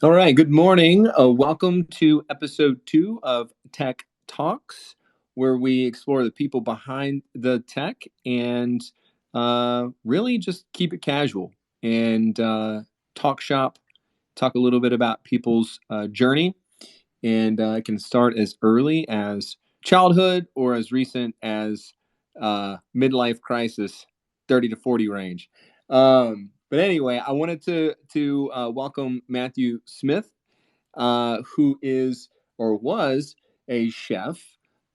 All right, good morning. Welcome to episode 2 of Tech Talks, where we explore the people behind the tech and really just keep it casual and talk shop, talk a little bit about people's journey. And it can start as early as childhood or as recent as midlife crisis, 30 to 40 range. But anyway, I wanted to welcome Matthew Smith, who is or was a chef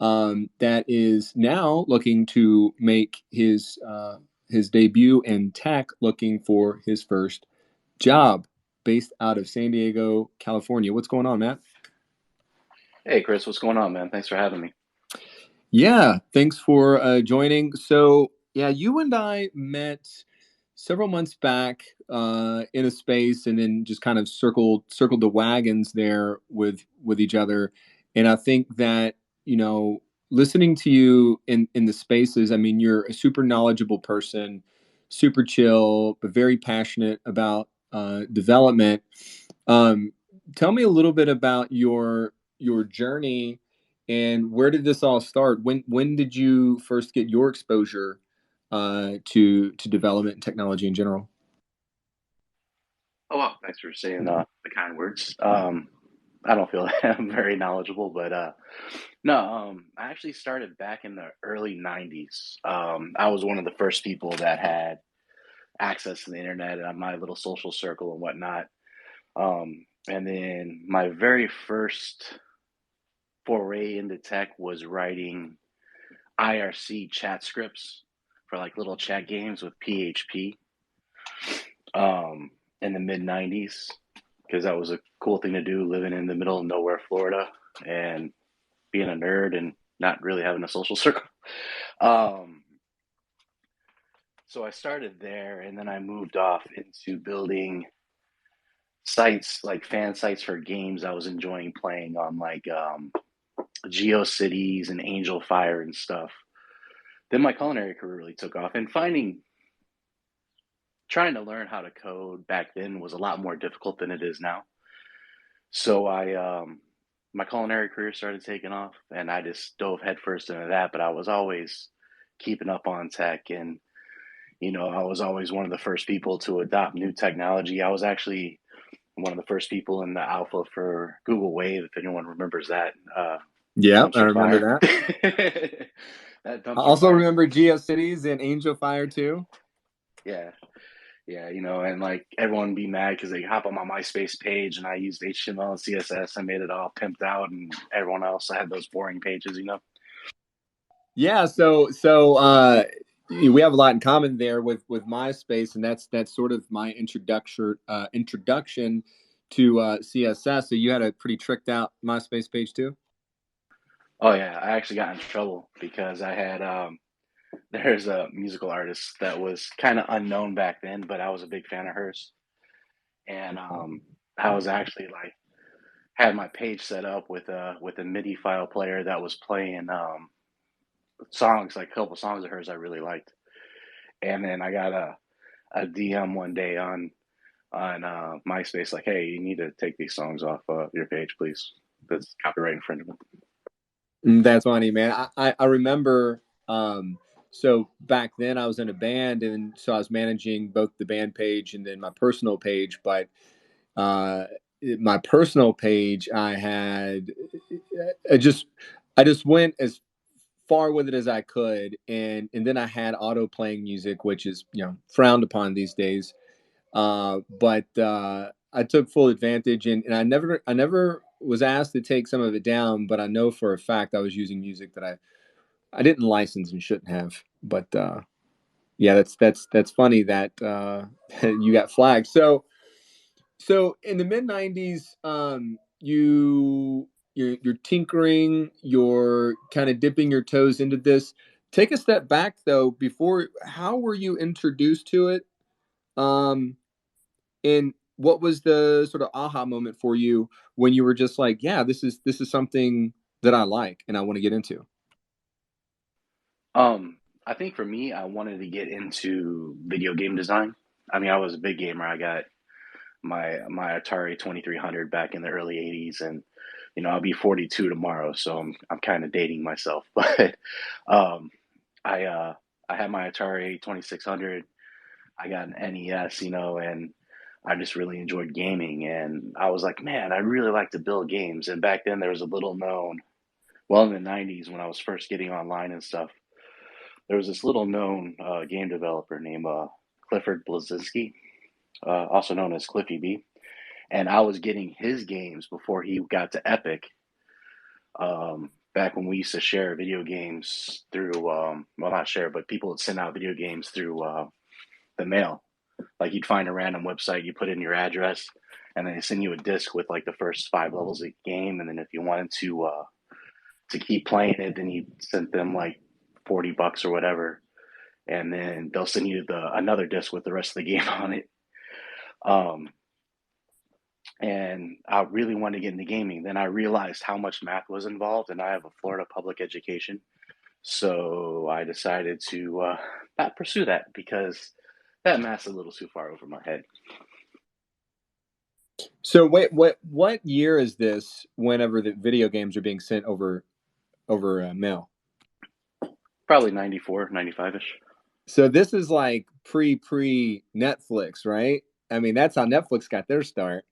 that is now looking to make his debut in tech, looking for his first job, based out of San Diego, California. What's going on, Matt? Hey, Chris, what's going on, man? Thanks for having me. Yeah, thanks for joining. So, yeah, you and I met several months back in a space, and then just kind of circled the wagons there with each other. And I think that listening to you in the spaces, I mean, you're a super knowledgeable person, super chill, but very passionate about development. Um, Tell me a little bit about your journey and where did this all start? When did you first get your exposure to development and technology in general? Oh, wow. Thanks for saying the kind words. I don't feel that I'm very knowledgeable, but no, I actually started back in the early 90s. I was one of the first people that had access to the internet and my little social circle and whatnot. And then my very first foray into tech was writing IRC chat scripts for like little chat games with PHP. um, in the mid 90s because that was a cool thing to do living in the middle of nowhere, Florida, and being a nerd and not really having a social circle. Um, so I started there and then I moved off into building sites like fan sites for games I was enjoying playing on, like GeoCities and Angel Fire and stuff. Then my culinary career really took off, and trying to learn how to code back then was a lot more difficult than it is now. So my culinary career started taking off, and I just dove headfirst into that. But I was always keeping up on tech, and I was always one of the first people to adopt new technology. I was actually one of the first people in the alpha for Google Wave, if anyone remembers that Yeah, I dumpster remember fire. that. That I dumpster also fire. remember GeoCities and Angel Fire too. Yeah, yeah, and like everyone be mad because they hop on my MySpace page and I used HTML and CSS. I made it all pimped out, and everyone else I had those boring pages. Yeah, so we have a lot in common there with MySpace, and that's sort of my introduction to CSS. So you had a pretty tricked out MySpace page too. Oh yeah, I actually got in trouble because I had there's a musical artist that was kind of unknown back then, but I was a big fan of hers, and I was actually like had my page set up with a MIDI file player that was playing songs, like a couple songs of hers I really liked, and then I got a DM one day on MySpace like, hey, you need to take these songs off your page, please. That's copyright infringement. That's funny, man. I remember. So back then I was in a band, and so I was managing both the band page and then my personal page. But uh, my personal page, I just I just went as far with it as I could, and then I had auto playing music, which is frowned upon these days. But I took full advantage, and I never was asked to take some of it down, but I know for a fact I was using music that I didn't license and shouldn't have. But yeah, that's funny that you got flagged. So in the mid '90s, you're tinkering, you're kind of dipping your toes into this. Take a step back though. Before, how were you introduced to it? Um, and what was the sort of aha moment for you when you were just like, yeah, this is something that I like and I want to get into? I think for me, I wanted to get into video game design. I mean, I was a big gamer. I got my Atari 2300 back in the early 80s, and I'll be 42 tomorrow, so I'm kind of dating myself, but um, I I had my Atari 2600. I got an NES, and I just really enjoyed gaming, and I was like, man, I really like to build games. And back then there was a little known, well, in the 90s when I was first getting online and stuff, there was this little known game developer named Clifford Blazinski, also known as Cliffy B. And I was getting his games before he got to Epic. Back when we used to share video games through, well, not share, but people would send out video games through the mail. Like you'd find a random website, you put in your address, and then they send you a disc with like the first 5 levels of the game. And then if you wanted to keep playing it, then you sent them like $40 or whatever, and then they'll send you another disc with the rest of the game on it. Um, and I really wanted to get into gaming. Then I realized how much math was involved, and I have a Florida public education, so I decided to not pursue that because that math's a little too far over my head. So wait, what year is this? Whenever the video games are being sent over mail? Probably 94, 95-ish. So this is like pre Netflix, right? I mean, that's how Netflix got their start.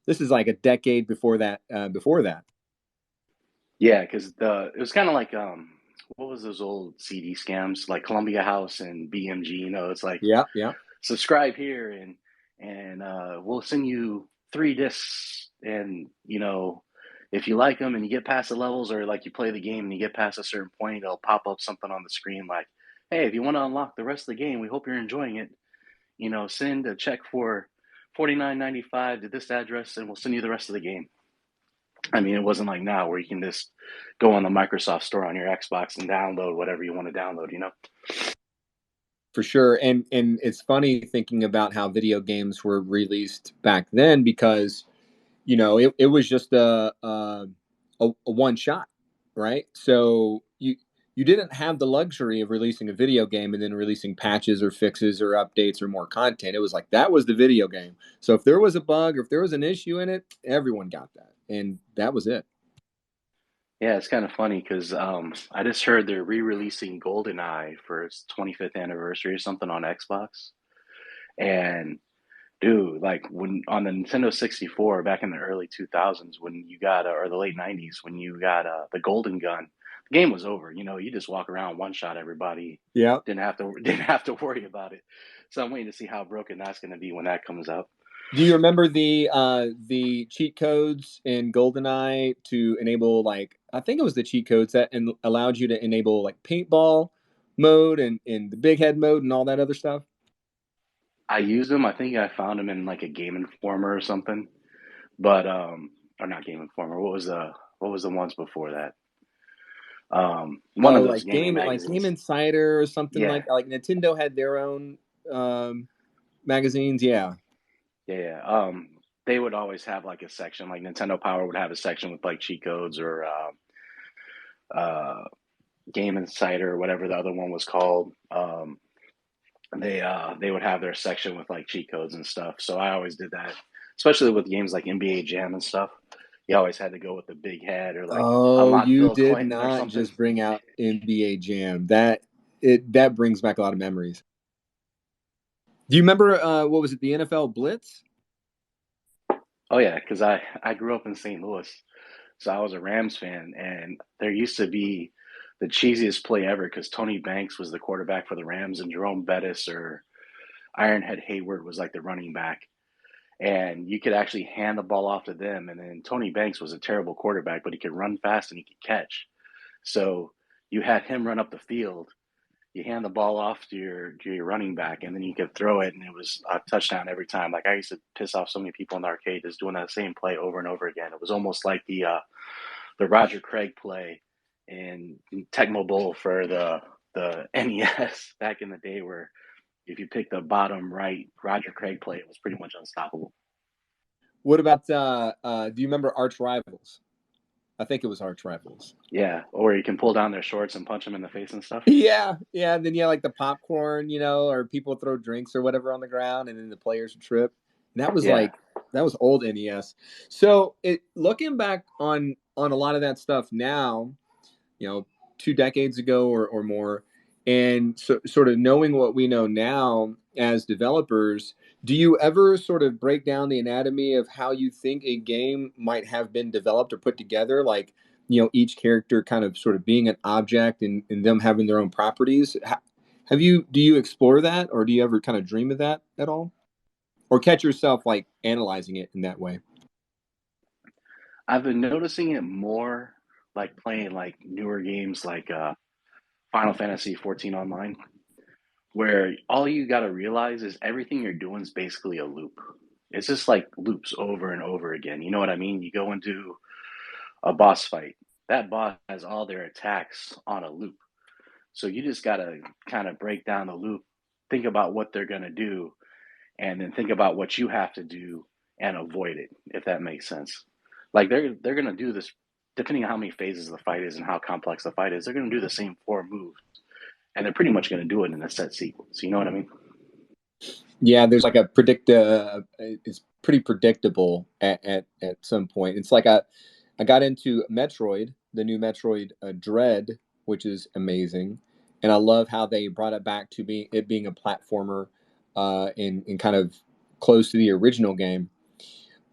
This is like a decade before that. Yeah, because it was kind of like what was those old CD scams like Columbia House and BMG? It's like Yeah. subscribe here and we'll send you 3 discs, and if you like them and you get past the levels, or like you play the game and you get past a certain point, it'll pop up something on the screen like, hey, if you want to unlock the rest of the game, we hope you're enjoying it. Send a check for $49.95 to this address, and we'll send you the rest of the game. I mean, it wasn't like now where you can just go on the Microsoft store on your Xbox and download whatever you want to download. For sure. And it's funny thinking about how video games were released back then, because it was just a one shot, right? So you didn't have the luxury of releasing a video game and then releasing patches or fixes or updates or more content. It was like that was the video game. So if there was a bug or if there was an issue in it, everyone got that, and that was it. Yeah, it's kind of funny because I just heard they're re-releasing Goldeneye for its 25th anniversary or something on Xbox. And dude, like when on the Nintendo 64 back in the early 2000s, when you got or the late 90s, when you got the Golden Gun, the game was over. You just walk around, one shot everybody. Yeah. Didn't have to worry about it. So I'm waiting to see how broken that's going to be when that comes out. Do you remember the cheat codes in Goldeneye to enable, like, I think it was the cheat codes that allowed you to enable like paintball mode and the big head mode and all that other stuff? I used them. I think I found them in like a Game Informer or something, but or not Game Informer. What was the ones before that? One Oh, of those like gaming Game magazines. Insider or something, Yeah, like Nintendo had their own magazines. Yeah. yeah, yeah. They would always have like a section, like Nintendo Power would have a section with like cheat codes or uh, Game Insider or whatever the other one was called. They would have their section with like cheat codes and stuff. So I always did that, especially with games like NBA Jam and stuff. You always had to go with the big head or like Oh, unlock you Bill did Clinton or not something. just bring out NBA Jam. That brings back a lot of memories. Do you remember what was it, the NFL Blitz? Oh yeah, because I grew up in St. Louis, so I was a Rams fan, and there used to be the cheesiest play ever because Tony Banks was the quarterback for the Rams, and Jerome Bettis or Ironhead Hayward was like the running back, and you could actually hand the ball off to them, and then Tony Banks was a terrible quarterback, but he could run fast and he could catch. So you had him run up the field, you hand the ball off to your running back, and then you could throw it, and it was a touchdown every time. Like I used to piss off so many people in the arcade just doing that same play over and over again. It was almost like the Roger Craig play in Tecmo Bowl for the NES back in the day, where if you pick the bottom right Roger Craig play, it was pretty much unstoppable. What about do you remember Arch Rivals? I think it was Arch Rivals. Yeah, or you can pull down their shorts and punch them in the face and stuff. Yeah. And then like the popcorn, or people throw drinks or whatever on the ground, and then the players would trip. That was Yeah. like that was old NES. So looking back on a lot of that stuff now, 2 decades ago or more, and so sort of knowing what we know now as developers, do you ever sort of break down the anatomy of how you think a game might have been developed or put together, like each character kind of sort of being an object and them having their own properties? Do you explore that, or do you ever kind of dream of that at all, or catch yourself like analyzing it in that way? I've been noticing it more like playing like newer games like Final Fantasy 14 online, where all you got to realize is everything you're doing is basically a loop. It's just like loops over and over again. You know what I mean? You go into a boss fight. That boss has all their attacks on a loop. So you just got to kind of break down the loop, think about what they're going to do, and then think about what you have to do and avoid it, if that makes sense. Like they're going to do this depending on how many phases the fight is and how complex the fight is. They're going to do the same four moves, and they're pretty much going to do it in a set sequence. You know what I mean? Yeah, there's like a it's pretty predictable at some point. It's like I got into Metroid, the new Metroid Dread, which is amazing, and I love how they brought it back to being a platformer, in kind of close to the original game.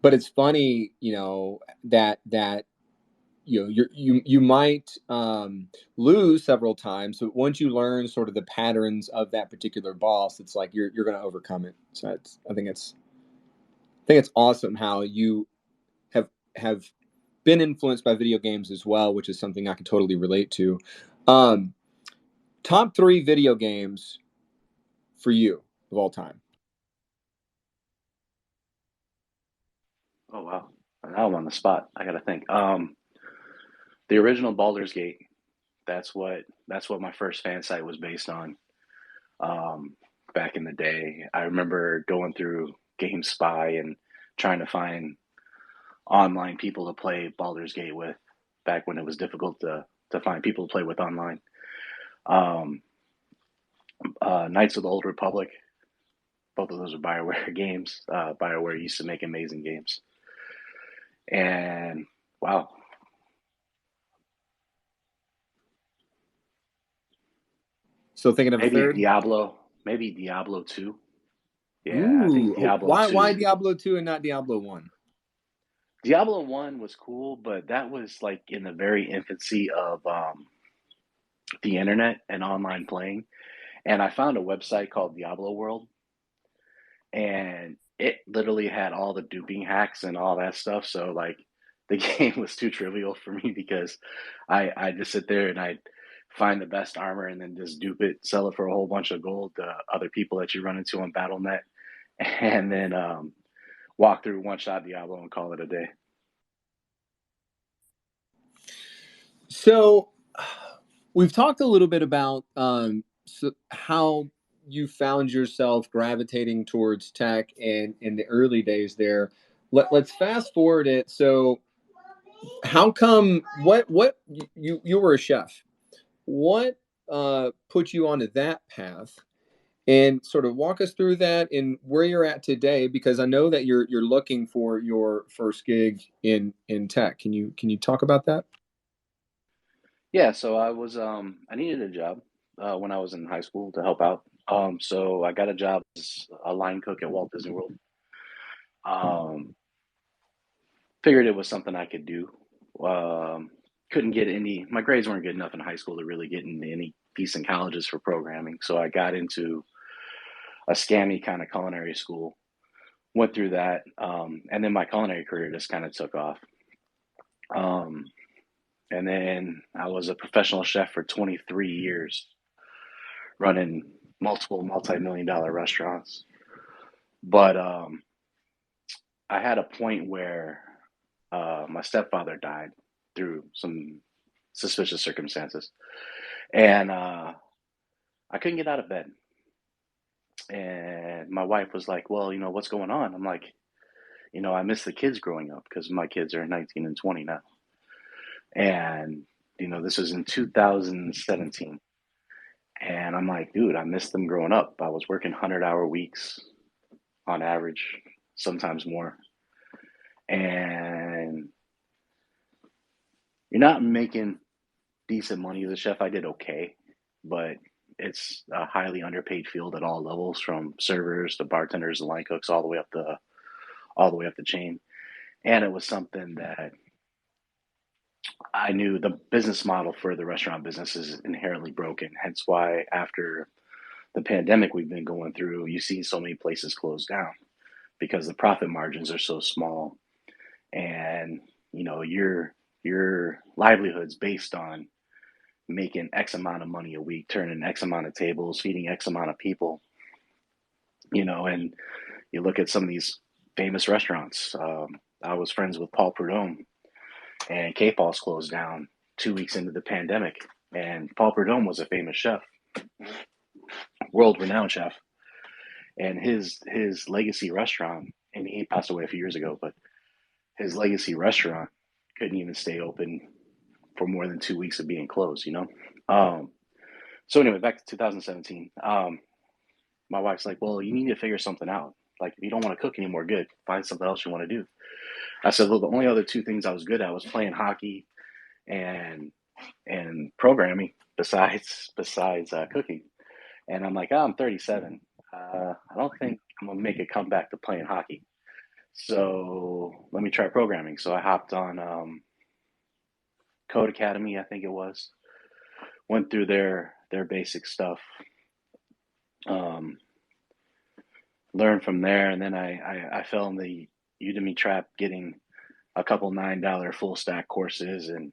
But it's funny, that you might lose several times, but once you learn sort of the patterns of that particular boss, it's like you're going to overcome it. So I think it's awesome how you have been influenced by video games as well, which is something I can totally relate to. um Top three video games for you of all time. Oh wow, now I'm on the spot. I got to think. The original Baldur's Gate. That's what my first fan site was based on. Um, Back in the day, I remember going through GameSpy and trying to find online people to play Baldur's Gate with. Back when it was difficult to find people to play with online. Um, Knights of the Old Republic. Both of those are Bioware games. Bioware used to make amazing games. And wow, So thinking of a maybe third. Diablo, maybe Diablo 2. Yeah, I think Ooh, Diablo why 2. Diablo 2 and not Diablo 1? Diablo 1 was cool, but that was like in the very infancy of the internet and online playing. And I found a website called Diablo World, and it literally had all the duping hacks and all that stuff. So like the game was too trivial for me because I just sit there and I find the best armor and then just dupe it, sell it for a whole bunch of gold to other people that you run into on BattleNet, and then walk through one shot Diablo and call it a day. So we've talked a little bit about how you found yourself gravitating towards tech and in the early days there. Let's fast forward it. So how come what you were a chef? What put you onto that path? And sort of walk us through that and where you're at today, because I know that you're looking for your first gig in tech. Can you talk about that? Yeah, so I needed a job when I was in high school to help out. So I got a job as a line cook at Walt Disney World. Um, Figured it was something I could do. Um, couldn't get any. My grades weren't good enough in high school to really get into any decent colleges for programming. So I got into a scammy kind of culinary school. Went through that, and then my culinary career just kind of took off. Um, and then I was a professional chef for 23 years, running multiple multi-million dollar restaurants. But I had a point where my stepfather died through some suspicious circumstances, and I couldn't get out of bed. And my wife was like, "Well, what's going on?" I'm like, "I miss the kids growing up because my kids are 19 and 20 now." And this was in 2017. And I'm like, dude, I miss them growing up. I was working 100-hour weeks on average. sometimes more. And you're not making decent money as a chef. I did okay, but it's a highly underpaid field at all levels, from servers to bartenders and line cooks, all the way up the chain. And it was something that I knew the business model for the restaurant business is inherently broken. Hence why after the pandemic we've been going through, you see so many places close down because the profit margins are so small, and your livelihood's based on making X amount of money a week, turning X amount of tables, feeding X amount of people, and you look at some of these famous restaurants. I was friends with Paul Prudhomme, and K-Paul's closed down 2 weeks into the pandemic. And Paul Prudhomme was a famous chef, world renowned chef, and his legacy restaurant, and he passed away a few years ago, but his legacy restaurant couldn't even stay open for more than 2 weeks of being closed. Um, so anyway, back to 2017. My wife's like, well, you need to figure something out. Like, if you don't want to cook anymore, good. Find something else you want to do. I said, well, the only other two things I was good at was playing hockey and programming besides cooking. And I'm like, oh, I'm 37. I don't think I'm gonna make a comeback to playing hockey. So let me try programming. So I hopped on Code Academy, I think it was. Went through their basic stuff. Um, Learned from there, and then I fell in the Udemy trap, getting a couple $9 full stack courses and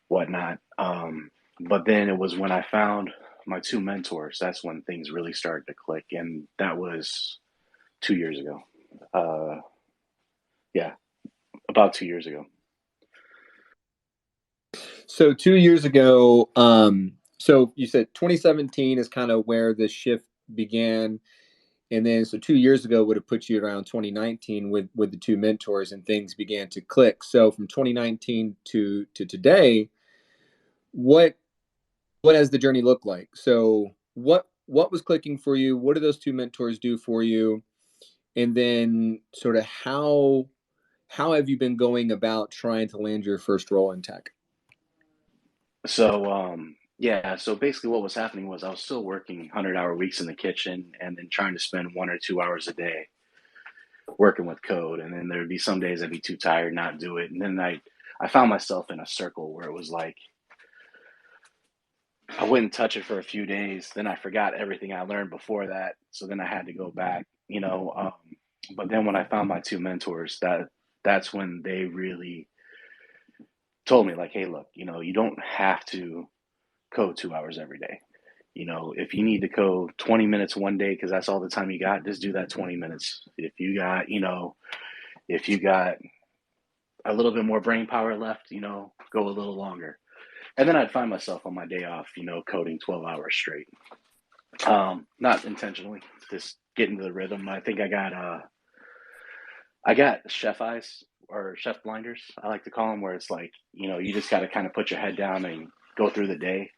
whatnot. But then it was when I found my two mentors, that's when things really started to click, and that was 2 years ago. Yeah, about 2 years ago. So 2 years ago, so you said 2017 is kind of where the shift began. And then, so 2 years ago would have put you around 2019 with the two mentors, and things began to click. So from 2019 to today, what has the journey looked like? So what was clicking for you? What do those two mentors do for you? And then sort of how have you been going about trying to land your first role in tech? So yeah, so basically what was happening was I was still working 100-hour weeks in the kitchen, and then trying to spend 1 or 2 hours a day working with code. And then there'd be some days I'd be too tired not do it. And then I found myself in a circle where it was like I wouldn't touch it for a few days, then I forgot everything I learned before that, so then I had to go back. But then when I found my two mentors, that's when they really told me, like, hey, look, you don't have to code 2 hours every day. If you need to code 20 minutes one day because that's all the time you got, just do that 20 minutes. If you got a little bit more brain power left, go a little longer. And then I'd find myself on my day off, coding 12 hours straight. Not intentionally, just getting to the rhythm. I think I got chef eyes, or chef blinders, I like to call them, where it's like, you just got to kind of put your head down and go through the day.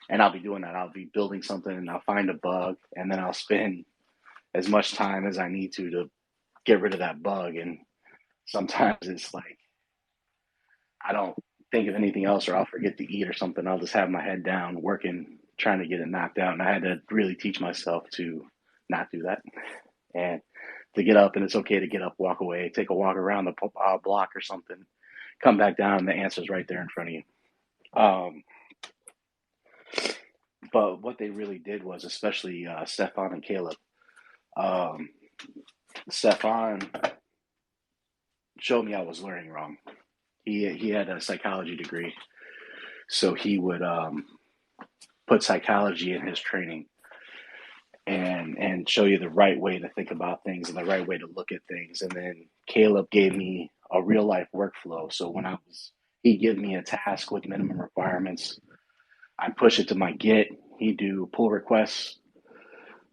And I'll be doing that. I'll be building something, and I'll find a bug, and then I'll spend as much time as I need to get rid of that bug. And sometimes it's like I don't think of anything else, or I'll forget to eat or something. I'll just have my head down working, trying to get it knocked out. And I had to really teach myself to not do that, and to get up. And it's okay to get up, walk away, take a walk around the block or something, come back down, and the answer's right there in front of you. Um, but what they really did was, especially Stefan and Caleb, um, Stefan showed me I was learning wrong. He had a psychology degree, so he would put psychology in his training, and show you the right way to think about things and the right way to look at things. And then Caleb gave me a real life workflow. So he'd give me a task with minimum requirements. I'd push it to my Git. He'd do pull requests,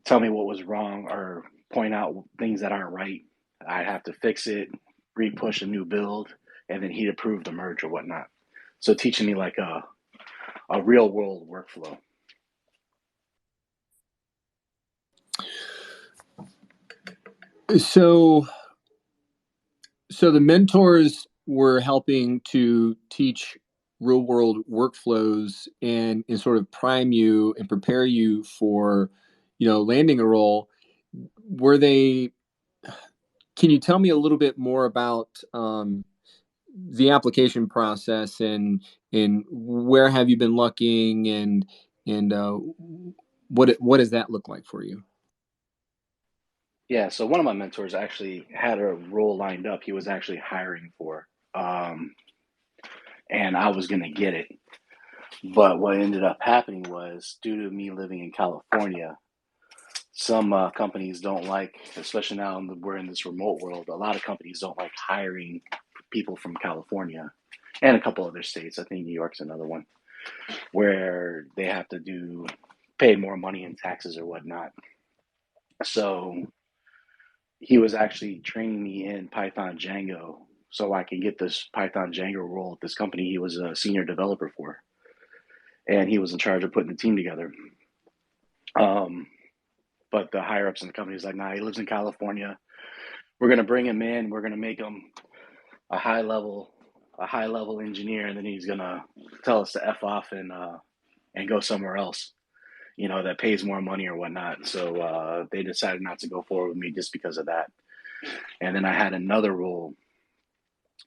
tell me what was wrong, or point out things that aren't right. I'd have to fix it, re-push a new build, and then he'd approve the merge or whatnot. So teaching me like a real world workflow. So So the mentors were helping to teach real world workflows and sort of prime you and prepare you for, landing a role. Were they, can you tell me a little bit more about the application process and where have you been looking and what does that look like for you? Yeah, so one of my mentors actually had a role lined up. He was actually hiring for, um, and I was going to get it. But what ended up happening was, due to me living in California, some companies don't like, especially now we're in this remote world, a lot of companies don't like hiring people from California and a couple other states. I think New York's another one where they have to pay more money in taxes or whatnot. So he was actually training me in Python Django so I could get this Python Django role at this company he was a senior developer for. And he was in charge of putting the team together. Um, but the higher ups in the company is like, nah, he lives in California. We're gonna bring him in. We're gonna make him a high level, a high level engineer, and then he's gonna tell us to f off and go somewhere else, that pays more money or whatnot. So they decided not to go forward with me just because of that. And then I had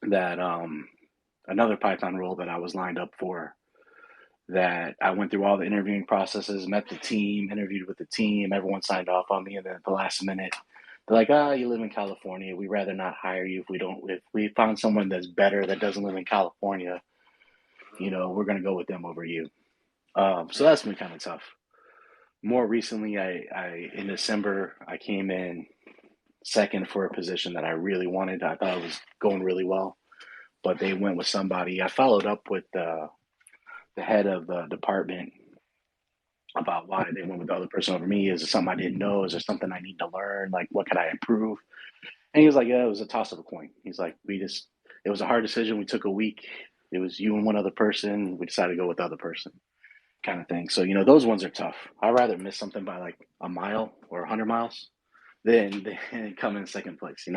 that another Python role that I was lined up for, that I went through all the interviewing processes, met the team, interviewed with the team, everyone signed off on me, and then at the last minute, they're like, you live in California. We'd rather not hire you if we found someone that's better that doesn't live in California, we're gonna go with them over you. So that's been kind of tough. More recently, I in December I came in second for a position that I really wanted. I thought it was going really well, but they went with somebody. I followed up with the head of the department about why they went with the other person over me. Is it something I didn't know? Is there something I need to learn? Like, what could I improve? And he was like, yeah, it was a toss of a coin. He's like, it was a hard decision. We took a week. It was you and one other person. We decided to go with the other person, kind of thing. So, those ones are tough. I'd rather miss something by like a mile or 100 miles than come in second place.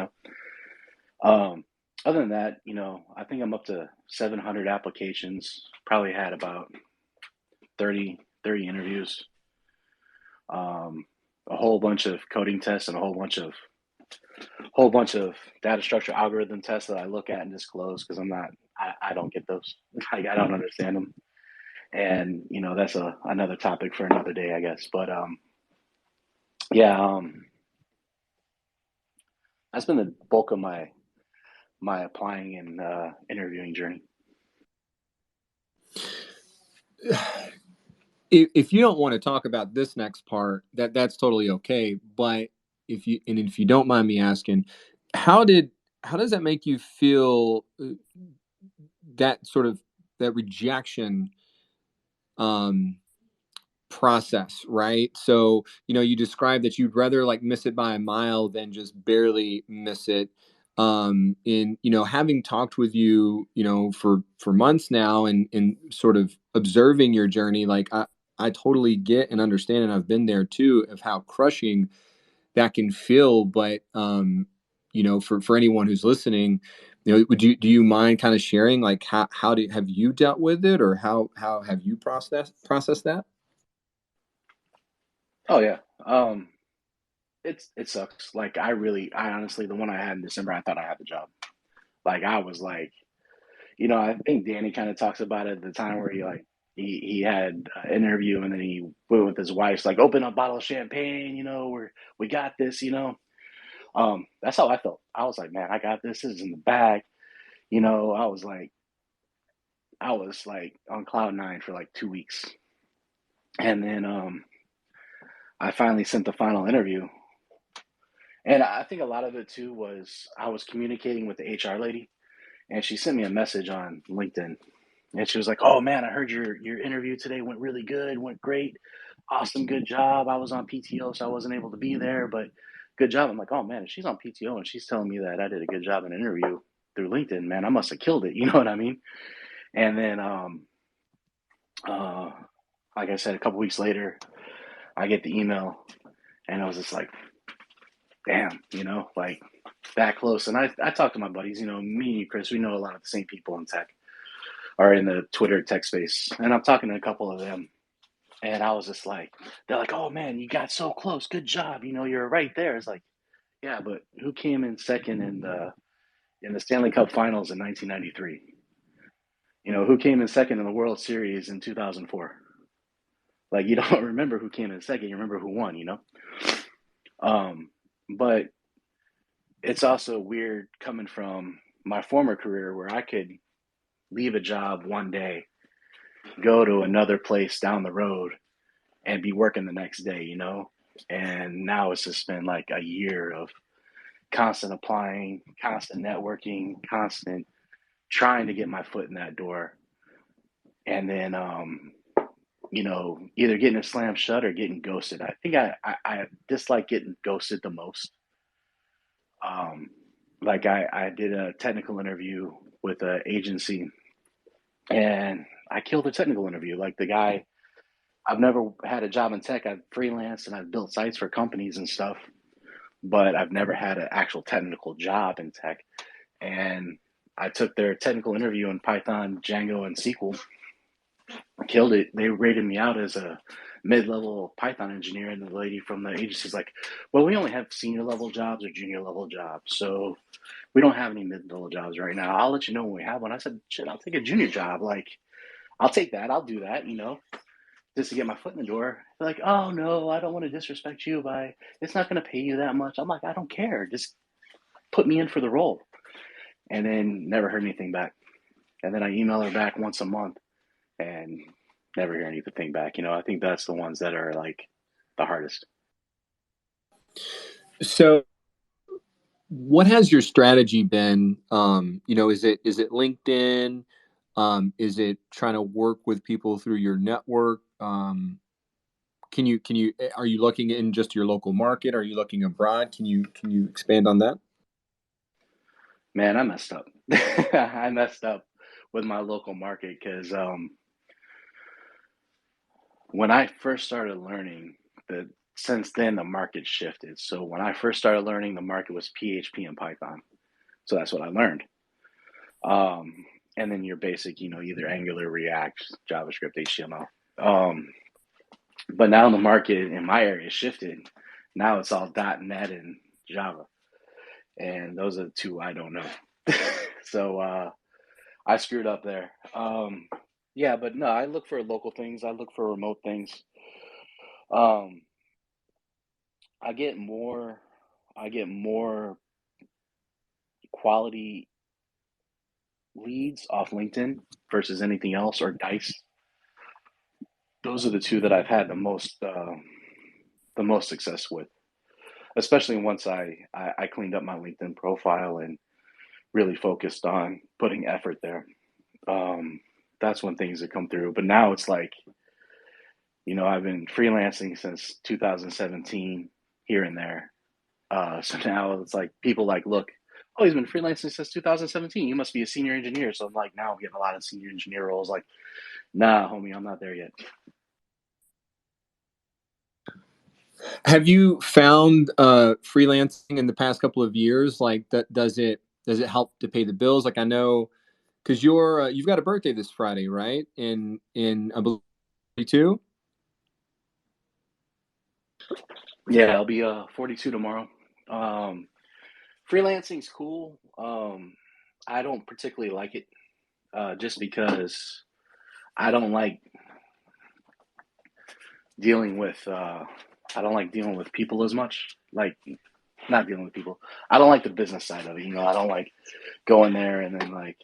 Um, Other than that, I think I'm up to 700 applications, probably had about 30 interviews, um, a whole bunch of coding tests and a whole bunch of data structure algorithm tests that I look at and disclose because I don't get those. Like, I don't understand them. And, that's another topic for another day, I guess. But, yeah, that's been the bulk of my applying and interviewing journey. If you don't want to talk about this next part, that's totally okay. But if you don't mind me asking, how did how does that make you feel? That sort of that rejection um, process, right? So you described that you'd rather like miss it by a mile than just barely miss it. In having talked with you, for months now and sort of observing your journey, like I totally get and understand, and I've been there too, of how crushing that can feel. But for anyone who's listening, do you mind kind of sharing like how have you dealt with it, or how have you processed that? Oh yeah. It sucks. Like, I honestly, the one I had in December, I thought I had the job. Like, I was like, I think Danny kind of talks about it at the time where he had an interview and then he went with his wife's like, open a bottle of champagne, we got this. That's how I felt. I was like, man, I got this. This is in the bag. I was like on cloud nine for like 2 weeks. And then I finally sent the final interview. And I think a lot of it too was I was communicating with the HR lady, and she sent me a message on LinkedIn. And she was like, "Oh man, I heard your interview today went really good, went great, awesome, good job. I was on PTO, so I wasn't able to be there, but good job." I'm like, "Oh man, if she's on PTO and she's telling me that I did a good job in an interview through LinkedIn, man, I must have killed it." You know what I mean? And then, uh, like I said, a couple weeks later, I get the email, and I was just like, "Damn," like that close. And I talk to my buddies, me and you, Chris, we know a lot of the same people in tech or in the Twitter tech space. And I'm talking to a couple of them. And I was just like, they're like, oh man, you got so close. Good job. You're right there. It's like, yeah, but who came in second in the Stanley Cup Finals in 1993? Who came in second in the World Series in 2004? Like, you don't remember who came in second. You remember who won. Um, but it's also weird coming from my former career where I could leave a job one day, go to another place down the road, and be working the next day. And now it's just been like a year of constant applying, constant networking, constant trying to get my foot in that door. And then, either getting a slam shut or getting ghosted. I think I dislike getting ghosted the most. Um, like I did a technical interview with an agency and I killed a technical interview. Like the guy, I've never had a job in tech. I've freelanced and I've built sites for companies and stuff, but I've never had an actual technical job in tech. And I took their technical interview in Python, Django, and SQL. Killed it. They rated me out as a mid-level Python engineer, and the lady from the agency's like, "Well, we only have senior level jobs or junior level jobs, so we don't have any mid-level jobs right now. I'll let you know when we have one." I said, "Shit, I'll take a junior job. Like, I'll take that. I'll do that. Just to get my foot in the door." They're like, "Oh no, I don't want to disrespect you by it's not going to pay you that much." I'm like, "I don't care. Just put me in for the role." And then never heard anything back. And then I email her back once a month and never hear anything back. I think that's the ones that are like the hardest. So, what has your strategy been? Is it LinkedIn? Is it trying to work with people through your network? Are you looking in just your local market? Are you looking abroad? Can you expand on that? Man, I messed up. I messed up with my local market because when I first started learning, since then the market shifted. So when I first started learning, the market was PHP and Python. So that's what I learned. And then your basic, either Angular, React, JavaScript, HTML. But now the market in my area shifted. Now it's all .NET and Java, and those are the two I don't know. So I screwed up there. Yeah, but no, I look for local things. I look for remote things. Um, I get more. I get more quality leads off LinkedIn versus anything else or Dice. Those are the two that I've had the most success with, especially once I cleaned up my LinkedIn profile and really focused on putting effort there. That's when things have come through. But now it's like, I've been freelancing since 2017 here and there. So now it's like people like, look, oh, he's been freelancing since 2017. You must be a senior engineer. So I'm like, now I'm getting a lot of senior engineer roles. Like, nah, homie, I'm not there yet. Have you found freelancing in the past couple of years? Like that, does it help to pay the bills? Like I know because you've got a birthday this Friday, right? In I believe 42. Yeah, I'll be 42 tomorrow. Um, Freelancing's cool. I don't particularly like it just because I don't like dealing with I don't like dealing with people as much. Like not dealing with people. I don't like the business side of it. I don't like going there and then like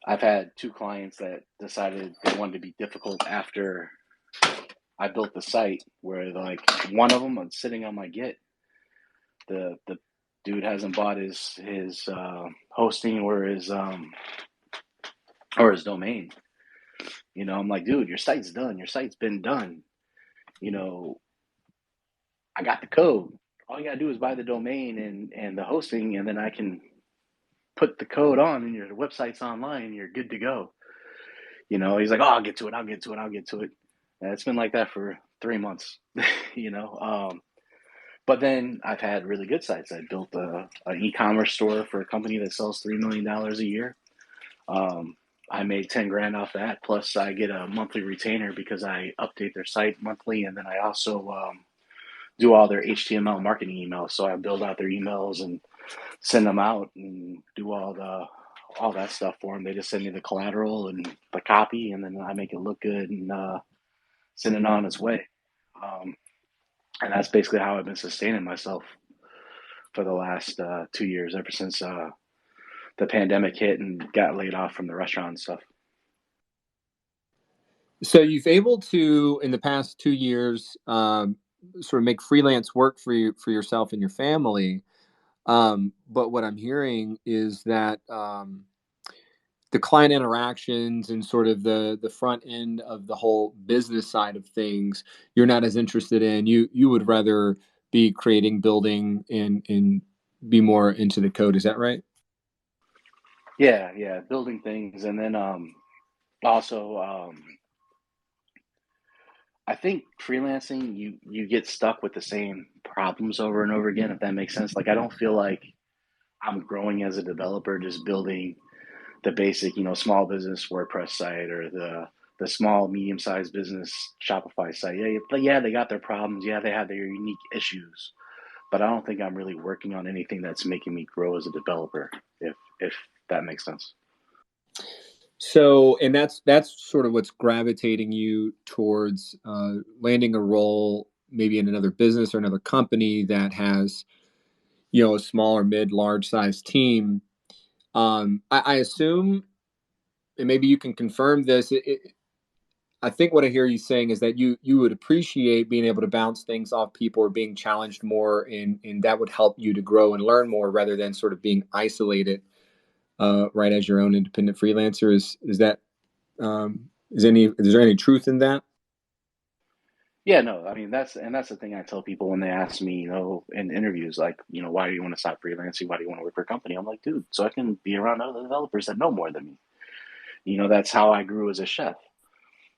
I've had two clients that decided they wanted to be difficult after I built the site where like one of them was sitting on my Git. The dude hasn't bought his hosting or his domain. I'm like, dude, your site's done. Your site's been done. You know, I got the code. All you gotta do is buy the domain and the hosting, and then I can put the code on, and your website's online, and you're good to go. He's like, oh, I'll get to it. I'll get to it. I'll get to it. And it's been like that for 3 months. you know. But then I've had really good sites. I built an e-commerce store for a company that sells $3 million a year. Um, I made 10 grand off that. Plus, I get a monthly retainer because I update their site monthly, and then I also do all their HTML marketing emails. So I build out their emails and send them out and do all that stuff for them. They just send me the collateral and the copy, and then I make it look good and send it on its way. Um, and that's basically how I've been sustaining myself for the last 2 years, ever since the pandemic hit and got laid off from the restaurant and stuff. So you've able to, in the past 2 years, sort of make freelance work for you, for yourself and your family. But what I'm hearing is that the client interactions and sort of the front end of the whole business side of things, you're not as interested in. You would rather be creating, building, and be more into the code. Is that right? Yeah, yeah, building things, and then also I think freelancing, you get stuck with the same problems over and over again, if that makes sense. Like I don't feel like I'm growing as a developer just building the basic, small business WordPress site or the small medium sized business Shopify site. Yeah, but yeah, they got their problems. Yeah, they have their unique issues, but I don't think I'm really working on anything that's making me grow as a developer. If that makes sense. So, and that's sort of what's gravitating you towards landing a role, maybe in another business or another company that has, a small or mid large size team. I assume, and maybe you can confirm this. I think what I hear you saying is that you would appreciate being able to bounce things off people or being challenged more, and that would help you to grow and learn more rather than sort of being isolated, right, as your own independent freelancer. Is that is there any truth in that? Yeah, no, I mean that's the thing I tell people when they ask me, in interviews, like, why do you want to stop freelancing? Why do you want to work for a company? I'm like, dude, so I can be around other developers that know more than me. That's how I grew as a chef.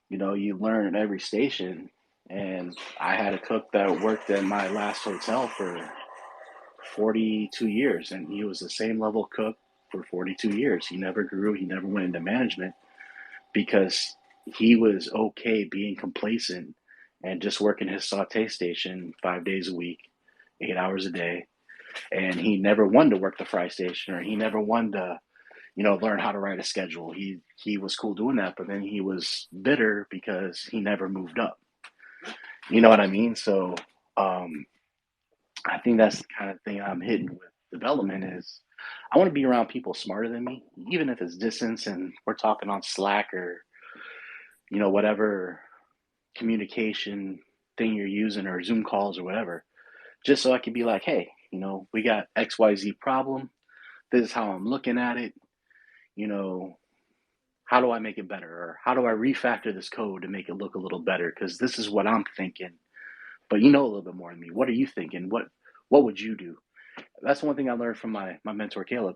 You learn at every station. And I had a cook that worked in my last hotel for 42 years, and he was the same level cook for 42 years. He never grew, he never went into management because he was okay being complacent and just working his saute station 5 days a week, 8 hours a day. And he never wanted to work the fry station, or he never wanted to learn how to write a schedule. He was cool doing that, but then he was bitter because he never moved up. You know what I mean? So um, I think that's the kind of thing I'm hitting with development is I want to be around people smarter than me, even if it's distance and we're talking on Slack or whatever communication thing you're using or Zoom calls or whatever, just so I can be like, hey, we got XYZ problem. This is how I'm looking at it. You know, how do I make it better? Or how do I refactor this code to make it look a little better? Because this is what I'm thinking. But you know a little bit more than me. What are you thinking? What would you do? That's one thing I learned from my mentor Caleb.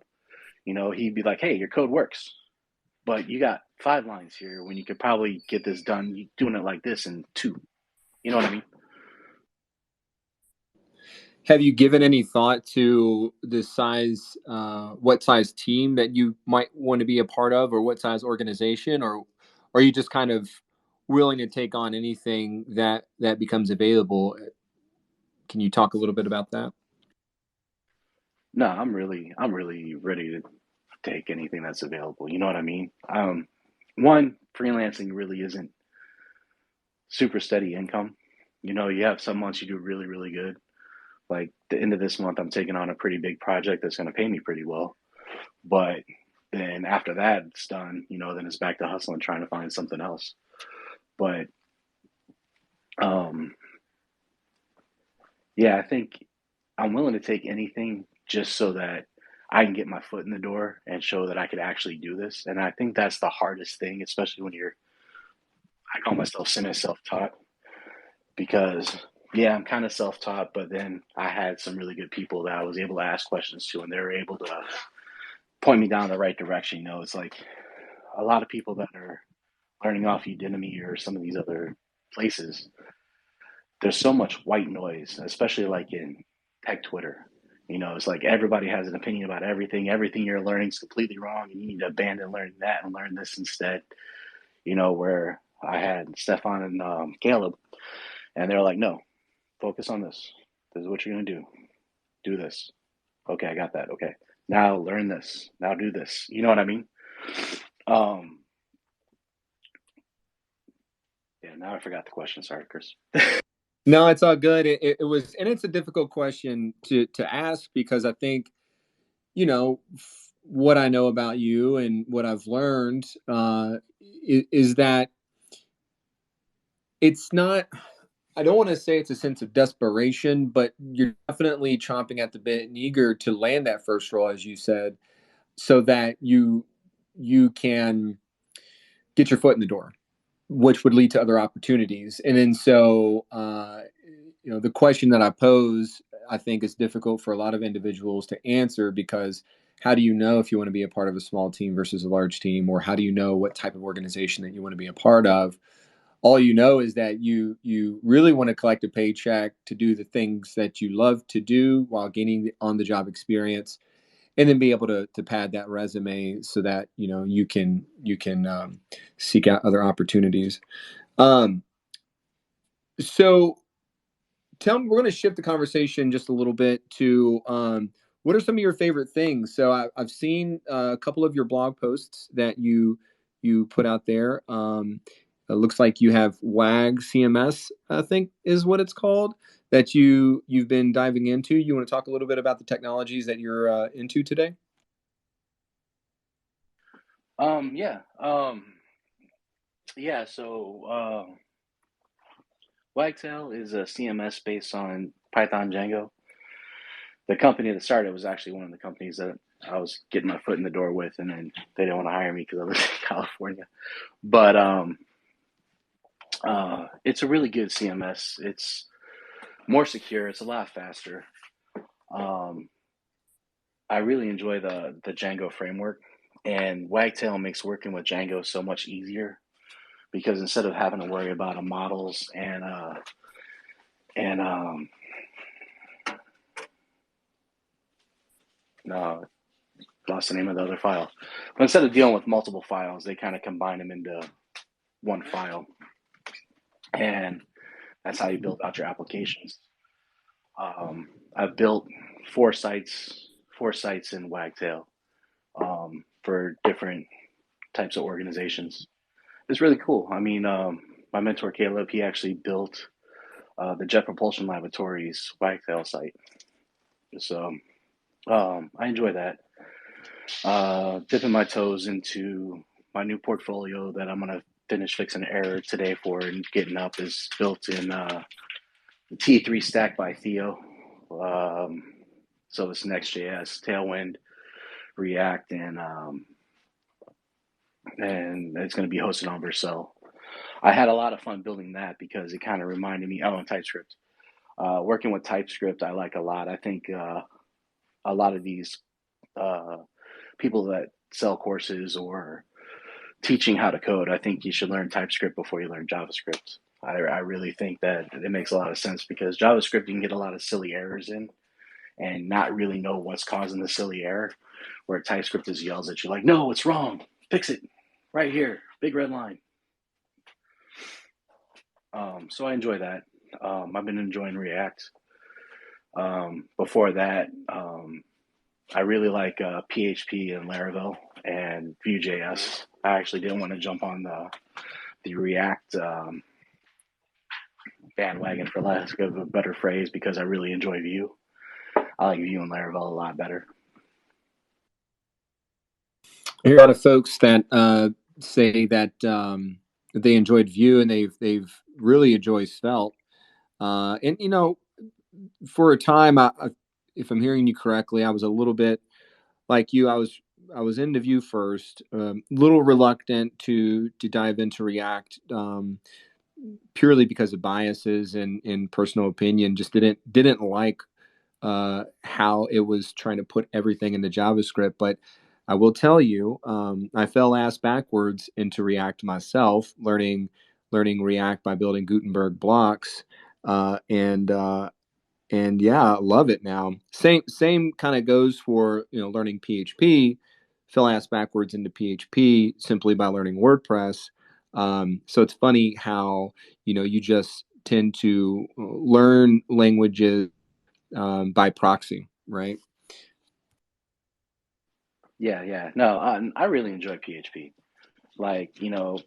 He'd be like, hey, your code works, but you got 5 lines here when you could probably get this done doing it like this in two. You know what I mean? Have you given any thought to the size, what size team that you might want to be a part of, or what size organization, or are you just kind of willing to take on anything that becomes available? Can you talk a little bit about that? No, I'm really ready to take anything that's available. You know what I mean? One, freelancing really isn't super steady income. You have some months you do really, really good. Like the end of this month, I'm taking on a pretty big project that's going to pay me pretty well. But then after that, it's done. Then it's back to hustling, trying to find something else. But um, yeah, I think I'm willing to take anything just so that I can get my foot in the door and show that I could actually do this. And I think that's the hardest thing, especially when I call myself semi self taught because, yeah, I'm kind of self taught, but then I had some really good people that I was able to ask questions to, and they were able to point me down the right direction. It's like a lot of people that are learning off Udemy or some of these other places, there's so much white noise, especially like in tech Twitter. It's like everybody has an opinion about everything. Everything you're learning is completely wrong, and you need to abandon learning that and learn this instead. Where I had Stefan and Caleb, and they're like, no, focus on this. This is what you're going to do. Do this. Okay, I got that. Okay. Now learn this. Now do this. You know what I mean? Um, yeah, now I forgot the question. Sorry, Chris. No, it's all good. It was, and it's a difficult question to ask because I think, what I know about you and what I've learned is that it's not. I don't want to say it's a sense of desperation, but you're definitely chomping at the bit and eager to land that first role, as you said, so that you can get your foot in the door, which would lead to other opportunities. And then so, the question that I pose, I think, is difficult for a lot of individuals to answer because how do you know if you want to be a part of a small team versus a large team, or how do you know what type of organization that you want to be a part of? All you know is that you really want to collect a paycheck to do the things that you love to do while gaining on the job experience, and then be able to pad that resume so that you can seek out other opportunities. Um, so tell me, we're going to shift the conversation just a little bit to what are some of your favorite things? So I've seen a couple of your blog posts that you put out there. It looks like you have WAG CMS, I think is what it's called, that you've been diving into. You want to talk a little bit about the technologies that you're into today? Yeah. Yeah. So, Wagtail is a CMS based on Python Django. The company that started was actually one of the companies that I was getting my foot in the door with, and then they didn't want to hire me because I live in California. But it's a really good CMS. It's more secure. It's a lot faster. Um, I really enjoy the Django framework, and Wagtail makes working with Django so much easier because instead of having to worry about models and no, lost the name of the other file. But instead of dealing with multiple files, they kind of combine them into one file, and that's how you build out your applications. I've built four sites in Wagtail for different types of organizations. It's really cool. I mean, my mentor Caleb, he actually built the Jet Propulsion Laboratories Wagtail site. So I enjoy that. Dipping my toes into my new portfolio that I'm gonna finish fixing an error today for and getting up is built in T3 stack by Theo. Um, so it's Next.js, Tailwind, React, and it's going to be hosted on Vercel. I had a lot of fun building that because it kind of reminded me. Oh, and TypeScript. Working with TypeScript, I like a lot. I think a lot of these uh, people that sell courses or teaching how to code, I think you should learn TypeScript before you learn JavaScript. I really think that it makes a lot of sense because JavaScript, you can get a lot of silly errors in and not really know what's causing the silly error, where TypeScript just yells at you like, no, it's wrong. Fix it right here. Big red line. So I enjoy that. I've been enjoying React. Before that, I really like PHP and Laravel and Vue.js. I actually didn't want to jump on the React bandwagon, for lack of a better phrase, because I really enjoy Vue. I like Vue and Laravel a lot better. I hear a lot of folks that say that they enjoyed Vue and they've really enjoyed Svelte. And for a time, if I'm hearing you correctly, I was a little bit like you. I was into Vue first, a little reluctant to dive into React, purely because of biases and personal opinion. Just didn't like how it was trying to put everything into JavaScript. But I will tell you, I fell ass backwards into React myself, learning React by building Gutenberg blocks. And yeah, I love it now. Same kind of goes for learning PHP. Fill ass backwards into PHP simply by learning WordPress. So it's funny how you just tend to learn languages by proxy, right? Yeah. No, I really enjoy PHP. Like,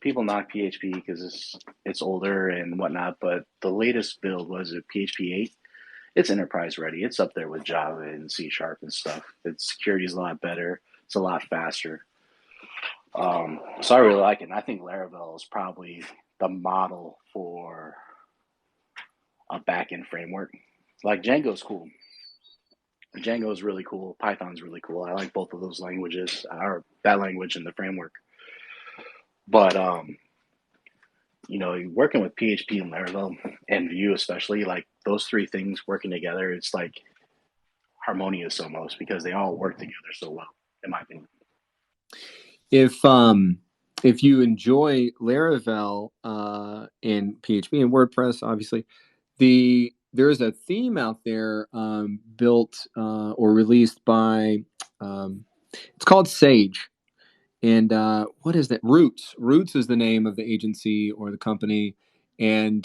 people knock PHP because it's older and whatnot, but the latest build was a PHP 8. It's enterprise ready. It's up there with Java and C Sharp and stuff. Its security is a lot better. It's a lot faster. So I really like it. And I think Laravel is probably the model for a backend framework. Like Django's cool. Django is really cool. Python's really cool. I like both of those languages, or that language and the framework. But working with PHP and Laravel and Vue especially, like those three things working together, it's like harmonious almost because they all work together so well, in my opinion. If you enjoy Laravel and PHP and WordPress, obviously, there's a theme out there built or released by it's called Sage. And what is that? Roots is the name of the agency or the company, and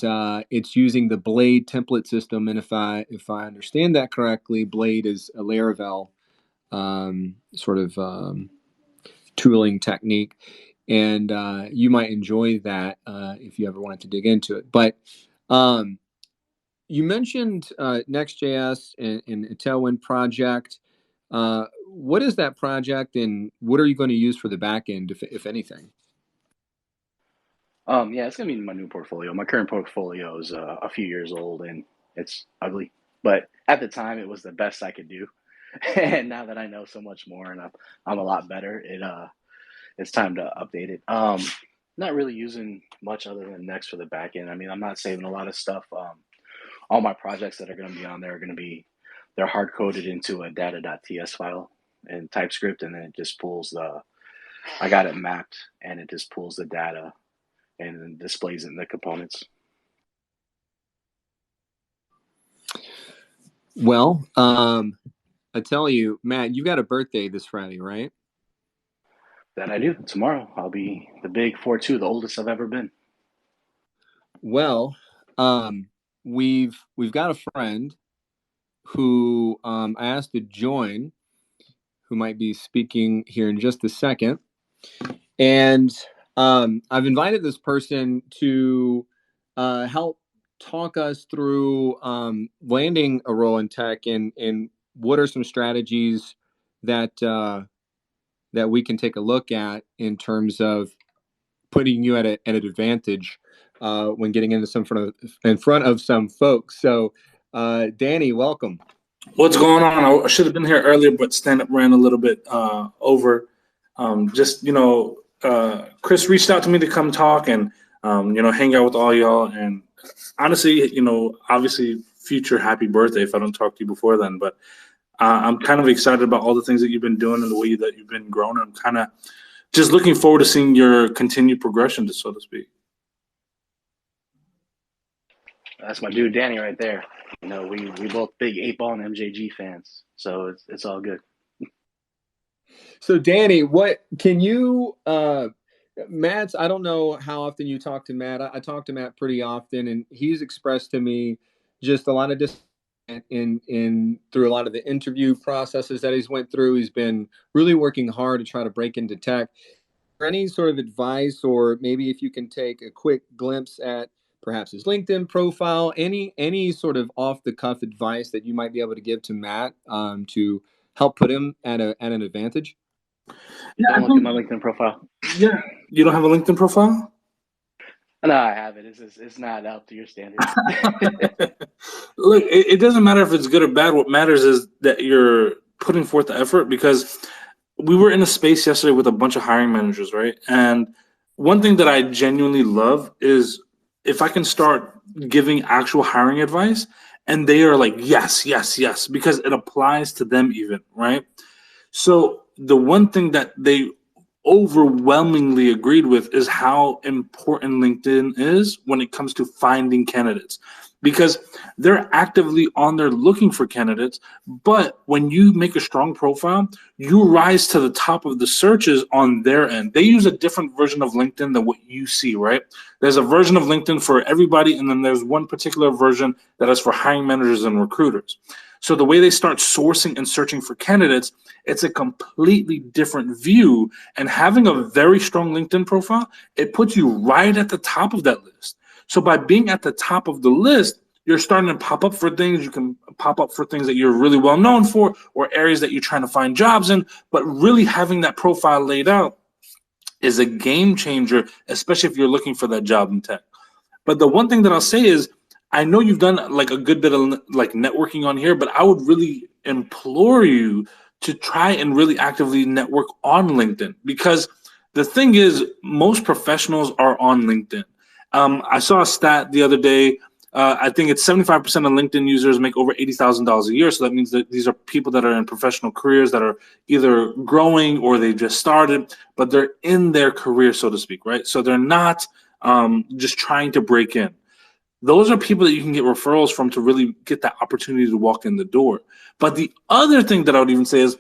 it's using the Blade template system. And if I understand that correctly, Blade is a Laravel sort of tooling technique, and you might enjoy that if you ever wanted to dig into it. But you mentioned Next.js and a Tailwind project. What is that project, and what are you going to use for the back end, if anything? Yeah, it's gonna be my new portfolio. My current portfolio is a few years old and it's ugly, but at the time it was the best I could do. And now that I know so much more and I'm a lot better, it's time to update it. Not really using much other than Next for the back end. I mean, I'm not saving a lot of stuff. All my projects that are going to be on there are going to be they're hard coded into a data.ts file in Typescript, and then it just pulls I got it mapped, and it just pulls the data and then displays it in the components. Well, I tell you, Matt, you got a birthday this Friday, right? That I do. Tomorrow I'll be the big 4-2, the oldest I've ever been. Well, we've got a friend who I asked to join, who might be speaking here in just a second. And I've invited this person to help talk us through landing a role in tech, and what are some strategies that that we can take a look at in terms of putting you at an advantage when getting into in front of some folks. So, Danny, welcome. What's going on? I should have been here earlier, but stand-up ran a little bit over. Chris reached out to me to come talk and, hang out with all y'all. And honestly, obviously future happy birthday if I don't talk to you before then. But I'm kind of excited about all the things that you've been doing and the way that you've been growing. I'm kind of just looking forward to seeing your continued progression, so to speak. That's my dude, Danny, right there. We both big 8-Ball and MJG fans, so it's all good. So, Danny, what can you, Matt's, I don't know how often you talk to Matt. I talk to Matt pretty often, and he's expressed to me just a lot of in through a lot of the interview processes that he's went through. He's been really working hard to try to break into tech. Any sort of advice, or maybe if you can take a quick glimpse at perhaps his LinkedIn profile, any sort of off the cuff advice that you might be able to give to Matt to help put him at an advantage? Yeah, look at my LinkedIn profile. Yeah, you don't have a LinkedIn profile? No, I have it. It's not up to your standards. Look, it doesn't matter if it's good or bad. What matters is that you're putting forth the effort, because we were in a space yesterday with a bunch of hiring managers, right? And one thing that I genuinely love is if I can start giving actual hiring advice and they are like, yes, yes, yes, because it applies to them even, right? So the one thing that they overwhelmingly agreed with is how important LinkedIn is when it comes to finding candidates. because they're actively on there looking for candidates. But when you make a strong profile, you rise to the top of the searches on their end. They use a different version of LinkedIn than what you see, right? There's a version of LinkedIn for everybody, and then there's one particular version that is for hiring managers and recruiters. So the way they start sourcing and searching for candidates, it's a completely different view. And having a very strong LinkedIn profile, it puts you right at the top of that list. So by being at the top of the list, you're starting to pop up for things. You can pop up for things that you're really well known for, or areas that you're trying to find jobs in. But really having that profile laid out is a game changer, especially if you're looking for that job in tech. But the one thing that I'll say is, I know you've done like a good bit of like networking on here, but I would really implore you to try and really actively network on LinkedIn, because the thing is, most professionals are on LinkedIn. I saw a stat the other day. I think it's 75% of LinkedIn users make over $80,000 a year. So that means that these are people that are in professional careers that are either growing or they just started, but they're in their career, so to speak, right? So they're not just trying to break in. Those are people that you can get referrals from to really get that opportunity to walk in the door. But the other thing that I would even say is,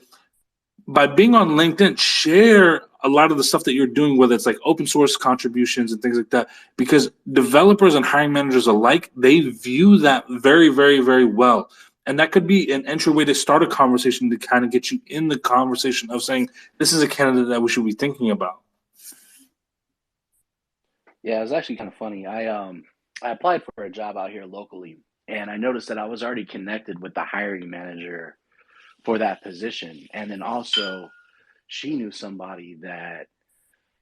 by being on LinkedIn, share a lot of the stuff that you're doing, whether it's like open source contributions and things like that, because developers and hiring managers alike, they view that very, very, very well. And that could be an entryway to start a conversation to kind of get you in the conversation of saying, this is a candidate that we should be thinking about. Yeah, it was actually kind of funny. I applied for a job out here locally, and I noticed that I was already connected with the hiring manager for that position. And then also, she knew somebody that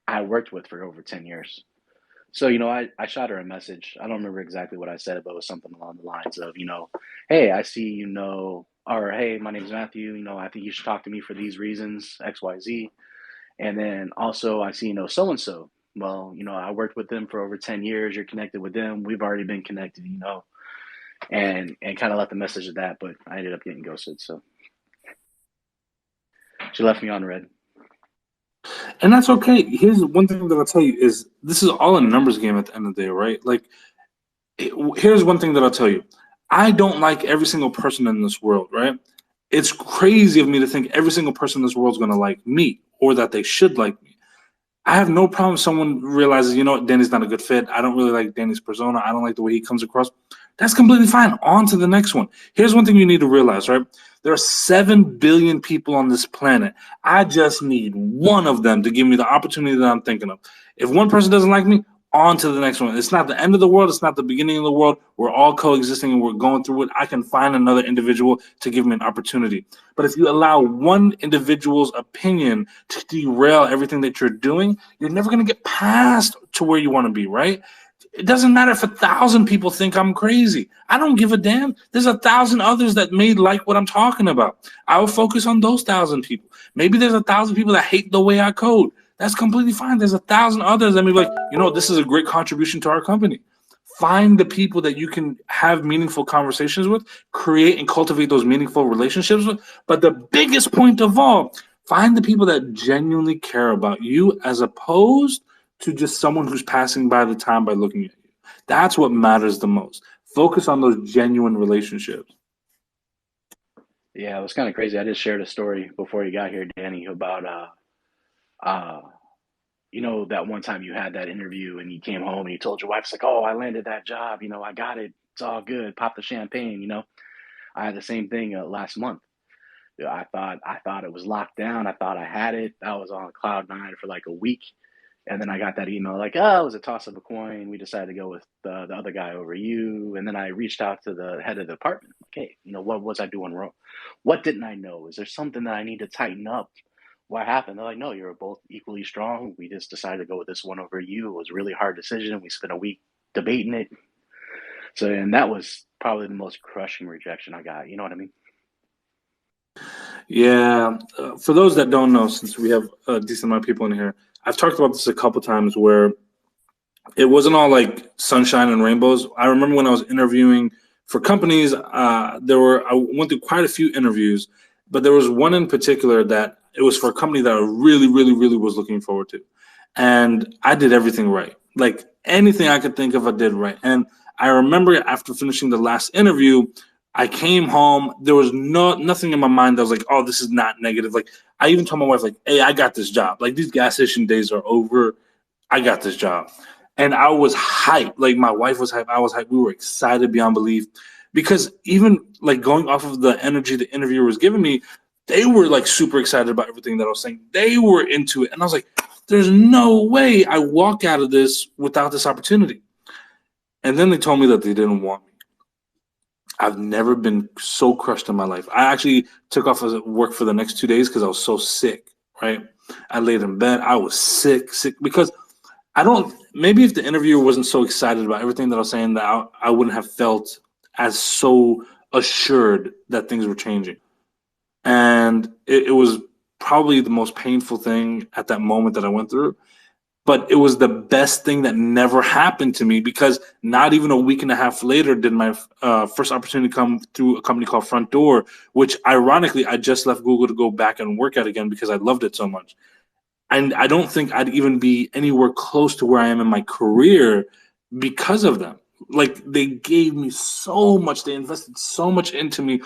I worked with for over 10 years. So, I shot her a message. I don't remember exactly what I said, but it was something along the lines of, hey, I see, or hey, my name's Matthew, I think you should talk to me for these reasons, XYZ. And then also, I see, so-and-so. Well, I worked with them for over 10 years. You're connected with them. We've already been connected, and kind of left the message of that, but I ended up getting ghosted. So she left me on red. And that's okay. Here's one thing that I'll tell you is, this is all a numbers game at the end of the day, right? Like, here's one thing that I'll tell you. I don't like every single person in this world, right? It's crazy of me to think every single person in this world is going to like me, or that they should like me. I have no problem if someone realizes, what, Danny's not a good fit. I don't really like Danny's persona. I don't like the way he comes across. That's completely fine. On to the next one. Here's one thing you need to realize, right? There are 7 billion people on this planet. I just need one of them to give me the opportunity that I'm thinking of. If one person doesn't like me, on to the next one. It's not the end of the world. It's not the beginning of the world. We're all coexisting and we're going through it. I can find another individual to give me an opportunity. But if you allow one individual's opinion to derail everything that you're doing, you're never going to get past to where you want to be, right? It doesn't matter if 1,000 people think I'm crazy. I don't give a damn. There's 1,000 others that may like what I'm talking about. I will focus on those 1,000 people. Maybe there's 1,000 people that hate the way I code. That's completely fine. There's 1,000 others that may be like, this is a great contribution to our company. Find the people that you can have meaningful conversations with, create and cultivate those meaningful relationships with. But the biggest point of all, find the people that genuinely care about you, as opposed to just someone who's passing by the time by looking at you. That's what matters the most. Focus on those genuine relationships. Yeah, it was kind of crazy. I just shared a story before you got here, Danny, about that one time you had that interview and you came home and you told your wife, it's like, oh, I landed that job, I got it, it's all good, pop the champagne. I had the same thing last month. I thought it was locked down. I thought I had it. I was on cloud 9 for like a week, and then I got that email like, oh, it was a toss of a coin. We decided to go with the other guy over you. And then I reached out to the head of the department. Okay, what was I doing wrong? What didn't I know? Is there something that I need to tighten up? What happened? They're like, no, you're both equally strong. We just decided to go with this one over you. It was a really hard decision. We spent a week debating it. So, and that was probably the most crushing rejection I got. You know what I mean? Yeah. For those that don't know, since we have a decent amount of people in here, I've talked about this a couple times where it wasn't all like sunshine and rainbows. I remember when I was interviewing for companies, I went through quite a few interviews, but there was one in particular that it was for a company that I really, really, really was looking forward to. And I did everything right. Like anything I could think of, I did right. And I remember after finishing the last interview, I came home. There was nothing in my mind that was like, oh, this is not negative. Like, I even told my wife, like, hey, I got this job. Like, these gas station days are over. I got this job. And I was hyped. Like, my wife was hyped. I was hyped. We were excited beyond belief. Because even, like, going off of the energy the interviewer was giving me, they were, like, super excited about everything that I was saying. They were into it. And I was like, there's no way I walk out of this without this opportunity. And then they told me that they didn't want me. I've never been so crushed in my life. I actually took off of work for the next 2 days because I was so sick, right? I laid in bed. I was sick because maybe if the interviewer wasn't so excited about everything that I was saying, that I wouldn't have felt as so assured that things were changing. And it was probably the most painful thing at that moment that I went through. But it was the best thing that never happened to me, because not even a week and a half later did my first opportunity come through a company called Front Door, which ironically I just left Google to go back and work at again because I loved it so much. And I don't think I'd even be anywhere close to where I am in my career because of them. Like, they gave me so much. They invested so much into me.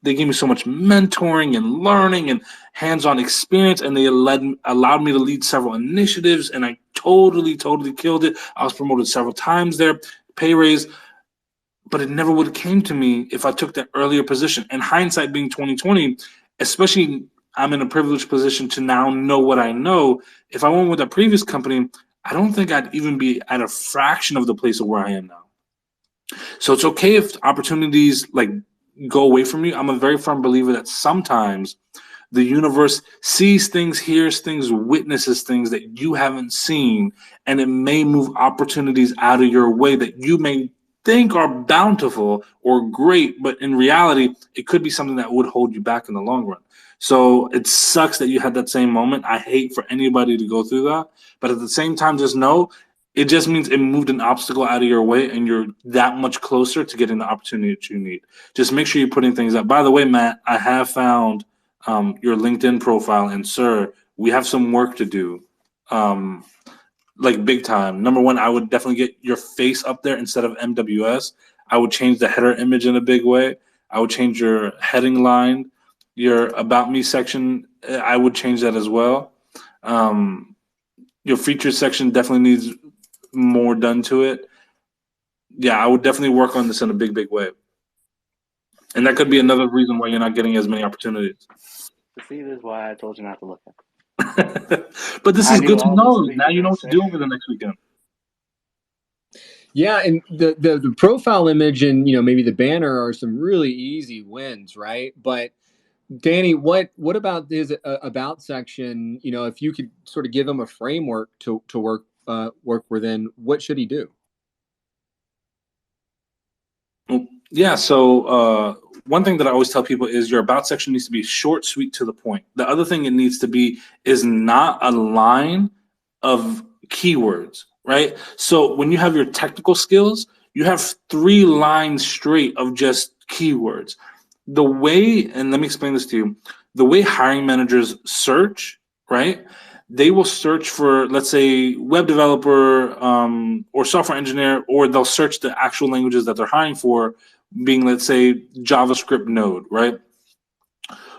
They gave me so much mentoring and learning and hands-on experience, and they allowed me to lead several initiatives, and I totally killed it. I was promoted several times there, pay raise, but it never would have came to me if I took that earlier position. And hindsight being 2020, especially, I'm in a privileged position to now know what I know. If I went with a previous company, I don't think I'd even be at a fraction of the place of where I am now. So it's okay if opportunities like go away from you. I'm a very firm believer that sometimes the universe sees things, hears things, witnesses things that you haven't seen, and it may move opportunities out of your way that you may think are bountiful or great, but in reality, it could be something that would hold you back in the long run. So it sucks that you had that same moment. I hate for anybody to go through that. But at the same time, just know it just means it moved an obstacle out of your way, and you're that much closer to getting the opportunity that you need. Just make sure you're putting things up. By the way, Matt, I have found your LinkedIn profile, and sir, we have some work to do, like big time. Number one, I would definitely get your face up there instead of MWS. I would change the header image in a big way. I would change your heading line. Your About Me section, I would change that as well. Your features section definitely needs more done to it. Yeah, I would definitely work on this in a big way. And that could be another reason why you're not getting as many opportunities. See, this is why I told you not to look at them. But this is good to know. Now you know what to do over the next weekend. Yeah, and the profile image and maybe the banner are some really easy wins, right? But Danny, what about his about section? If you could sort of give him a framework to work within, what should he do? Yeah, so one thing that I always tell people is your about section needs to be short, sweet, to the point. The other thing it needs to be is not a line of keywords, right? So when you have your technical skills, you have 3 lines straight of just keywords. The way, and let me explain this to you, the way hiring managers search, right? They will search for, let's say, web developer or software engineer, or they'll search the actual languages that they're hiring for, being, let's say, JavaScript Node, right?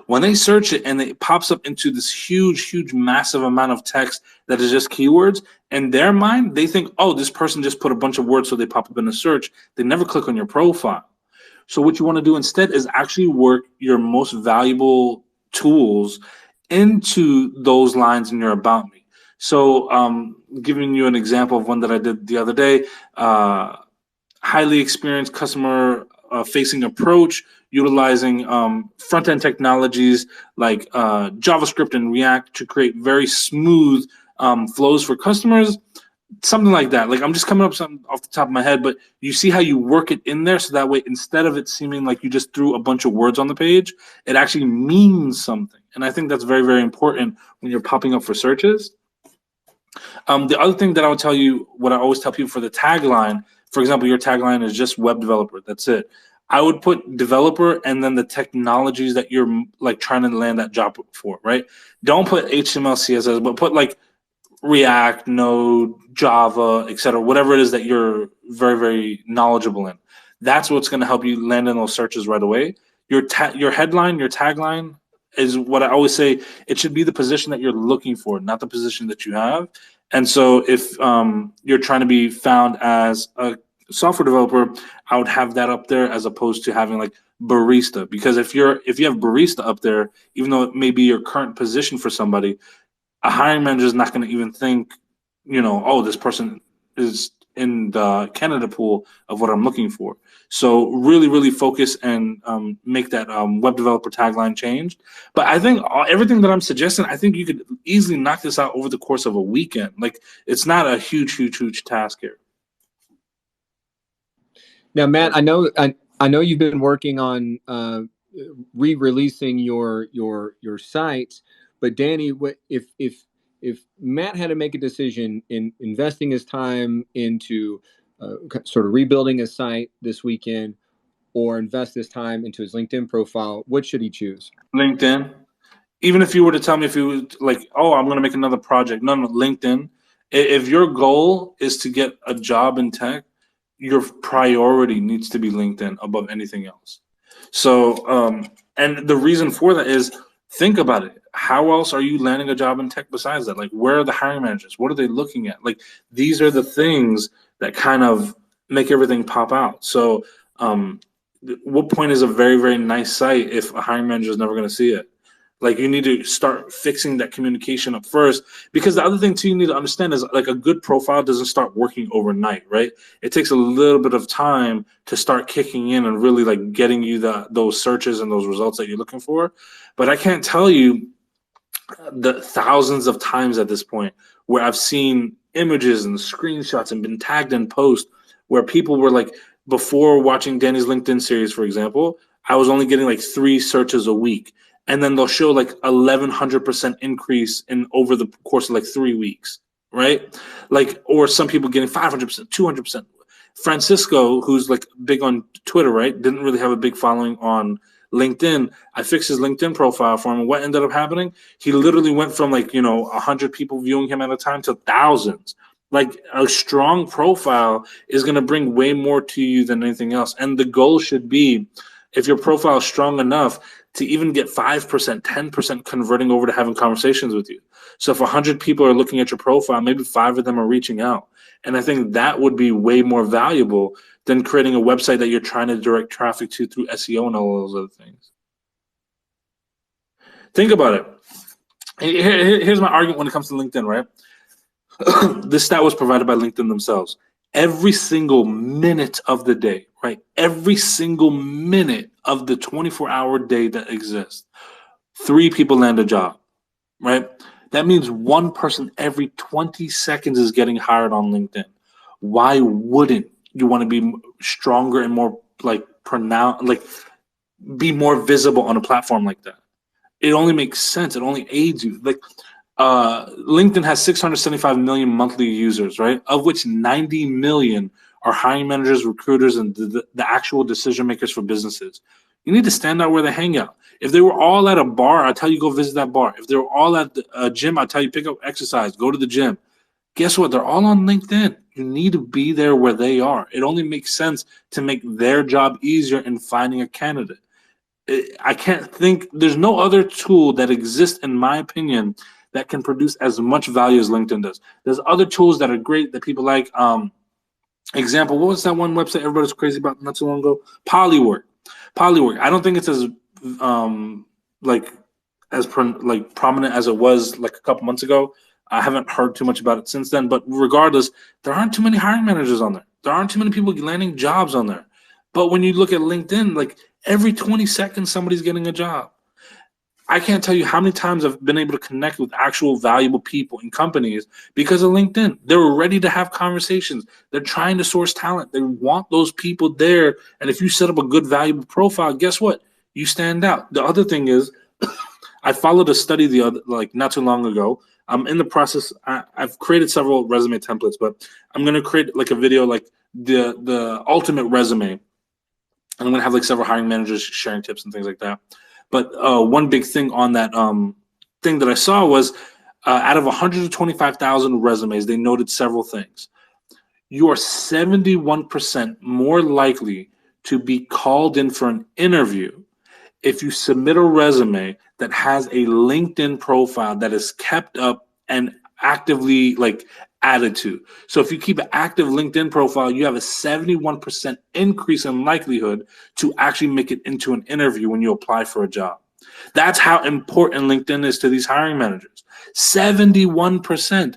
When they search it and it pops up into this huge, massive amount of text that is just keywords, in their mind, they think, oh, this person just put a bunch of words so they pop up in the search. They never click on your profile. So what you want to do instead is actually work your most valuable tools into those lines in your About Me. So giving you an example of one that I did the other day, highly experienced customer facing approach, utilizing front-end technologies like JavaScript and React to create very smooth flows for customers. Something like that. Like, I'm just coming up with something off the top of my head, but you see how you work it in there, so that way, instead of it seeming like you just threw a bunch of words on the page, it actually means something. And I think that's very, very important when you're popping up for searches. The other thing that I would tell you, what I always tell people for the tagline, for example, your tagline is just web developer. That's it. I would put developer and then the technologies that you're like trying to land that job for, right? Don't put HTML, CSS, but put like React, Node, Java, etc., whatever it is that you're very, very knowledgeable in. That's what's going to help you land in those searches right away. Your headline, your tagline is what I always say. It should be the position that you're looking for, not the position that you have. And so if you're trying to be found as a software developer, I would have that up there as opposed to having like barista. Because if you have barista up there, even though it may be your current position for somebody, a hiring manager is not going to even think, oh, this person is in the candidate pool of what I'm looking for. So really, really focus and make that web developer tagline change. But I think everything that I'm suggesting, I think you could easily knock this out over the course of a weekend. Like, it's not a huge, huge, huge task here. Now, Matt, I know you've been working on re-releasing your site, but Danny, if Matt had to make a decision in investing his time into sort of rebuilding his site this weekend, or invest his time into his LinkedIn profile, what should he choose? LinkedIn. Even if you were to tell me, if you were like, oh, I'm going to make another project, no, LinkedIn. If your goal is to get a job in tech, your priority needs to be LinkedIn above anything else. So, and the reason for that is, think about it. How else are you landing a job in tech besides that? Like, where are the hiring managers? What are they looking at? Like, these are the things that kind of make everything pop out. So, what point is a very, very nice site if a hiring manager is never going to see it? Like, you need to start fixing that communication up first, because the other thing too you need to understand is, like, a good profile doesn't start working overnight, right? It takes a little bit of time to start kicking in and really like getting you those searches and those results that you're looking for. But I can't tell you the thousands of times at this point where I've seen images and screenshots and been tagged in posts where people were like, before watching Danny's LinkedIn series, for example, I was only getting like 3 searches a week. And then they'll show like 1,100% increase in over the course of like 3 weeks, right? Like, or some people getting 500%, 200%. Francisco, who's like big on Twitter, right? Didn't really have a big following on LinkedIn. I fixed his LinkedIn profile for him. And what ended up happening? He literally went from like, 100 people viewing him at a time to thousands. Like, a strong profile is going to bring way more to you than anything else. And the goal should be, if your profile is strong enough, to even get 5%, 10% converting over to having conversations with you. So if 100 people are looking at your profile, maybe 5 of them are reaching out. And I think that would be way more valuable than creating a website that you're trying to direct traffic to through SEO and all those other things. Think about it. Here's my argument when it comes to LinkedIn, right? This stat was provided by LinkedIn themselves. Every single minute of the day, right? Every single minute of the 24-hour day that exists, 3 people land a job, right? That means 1 person every 20 seconds is getting hired on LinkedIn. Why wouldn't you want to be stronger and more like pronounced, like be more visible on a platform like that? It only makes sense. It only aids you. Like, LinkedIn has 675 million monthly users, right? Of which 90 million are hiring managers, recruiters, and the actual decision makers for businesses. You need to stand out where they hang out. If they were all at a bar, I tell you go visit that bar. If they were all at a gym, I tell you pick up exercise, go to the gym. Guess what? They're all on LinkedIn. You need to be there where they are. It only makes sense to make their job easier in finding a candidate. I can't think, there's no other tool that exists, in my opinion, that can produce as much value as LinkedIn does. There's other tools that are great that people like. Example, what was that one website everybody's crazy about not too long ago? Polywork. I don't think it's as prominent as it was like a couple months ago. I haven't heard too much about it since then. But regardless, there aren't too many hiring managers on there. There aren't too many people landing jobs on there. But when you look at LinkedIn, like every 20 seconds, somebody's getting a job. I can't tell you how many times I've been able to connect with actual valuable people in companies because of LinkedIn. They're ready to have conversations. They're trying to source talent. They want those people there. And if you set up a good, valuable profile, guess what? You stand out. The other thing is, I followed a study not too long ago. I'm in the process. I've created several resume templates, but I'm going to create like a video, like the ultimate resume. And I'm going to have like several hiring managers sharing tips and things like that. But one big thing on that thing that I saw was out of 125,000 resumes, they noted several things. You are 71% more likely to be called in for an interview if you submit a resume that has a LinkedIn profile that is kept up and actively added to. So if you keep an active LinkedIn profile, you have a 71% increase in likelihood to actually make it into an interview when you apply for a job. That's how important LinkedIn is to these hiring managers. 71%.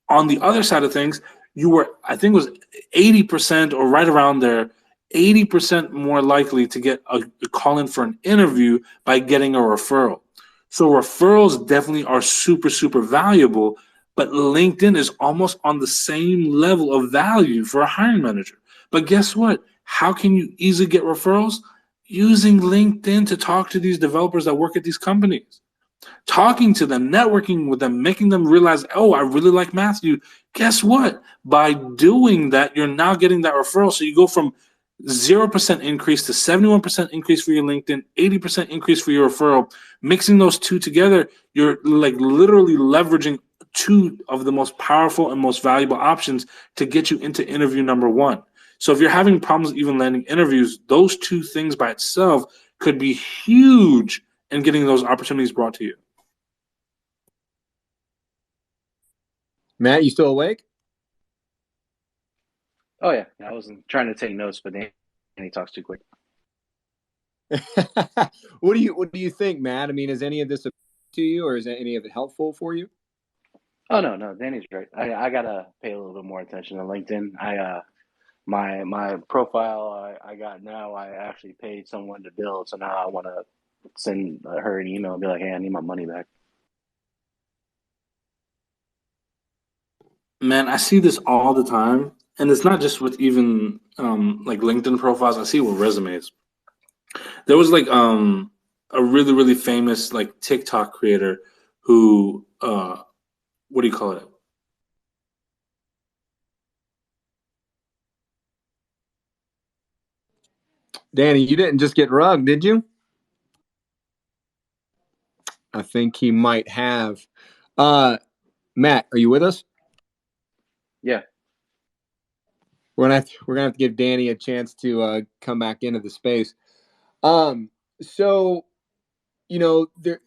On the other side of things, you were, I think it was 80% or right around there, 80% more likely to get a call in for an interview by getting a referral. So referrals definitely are super, super valuable, but LinkedIn is almost on the same level of value for a hiring manager. But guess what? How can you easily get referrals? Using LinkedIn to talk to these developers that work at these companies. Talking to them, networking with them, making them realize, oh, I really like Matthew. Guess what? By doing that, you're now getting that referral. So you go from 0% increase to 71% increase for your LinkedIn, 80% increase for your referral. Mixing those two together, you're literally leveraging two of the most powerful and most valuable options to get you into interview number one. So if you're having problems even landing interviews, those two things by itself could be huge in getting those opportunities brought to you. Matt, you still awake? Oh yeah, I wasn't trying to take notes, but Danny talks too quick. What do you think, Matt? I mean, is any of this to you, or is any of it helpful for you? Oh no, Danny's right. I gotta pay a little bit more attention to LinkedIn. My profile I got now, I actually paid someone to build, so now I want to send her an email and be like, hey, I need my money back. Man, I see this all the time, and it's not just with even LinkedIn profiles. I see it with resumes. There was a really, really famous TikTok creator who what do you call it? Danny, you didn't just get rugged, did you? I think he might have. Matt, are you with us? Yeah. We're gonna have to give Danny a chance to come back into the space. So, there.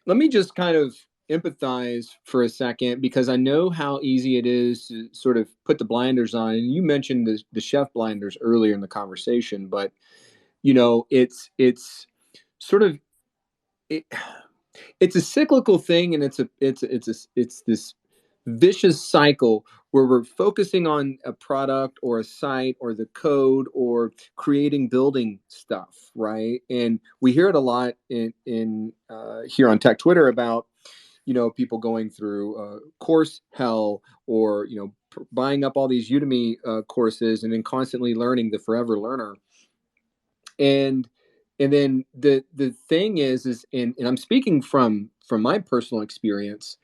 Let me just kind of empathize for a second, because I know how easy it is to sort of put the blinders on. And you mentioned the chef blinders earlier in the conversation, but it's sort of it's a cyclical thing, and it's this vicious cycle where we're focusing on a product or a site or the code or building stuff, right? And we hear it a lot in here on Tech Twitter about people going through course hell, or buying up all these Udemy courses and then constantly learning, the forever learner. And then the thing is and I'm speaking from my personal experience,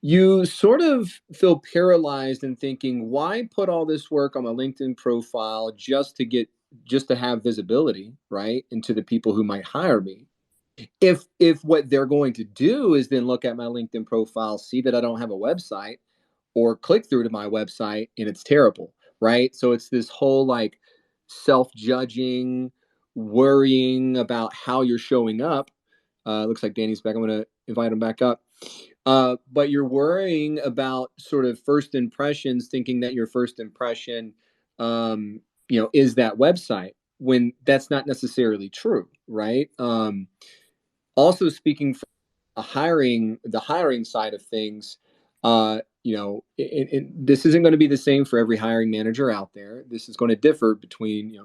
you sort of feel paralyzed in thinking, why put all this work on my LinkedIn profile just to have visibility, right? And to the people who might hire me. If what they're going to do is then look at my LinkedIn profile, see that I don't have a website, or click through to my website and it's terrible, right? So it's this whole self-judging, worrying about how you're showing up. Looks like Danny's back. I'm going to invite him back up. But you're worrying about sort of first impressions, thinking that your first impression, is that website, when that's not necessarily true, right? Also, speaking from the hiring side of things, this isn't going to be the same for every hiring manager out there. This is going to differ between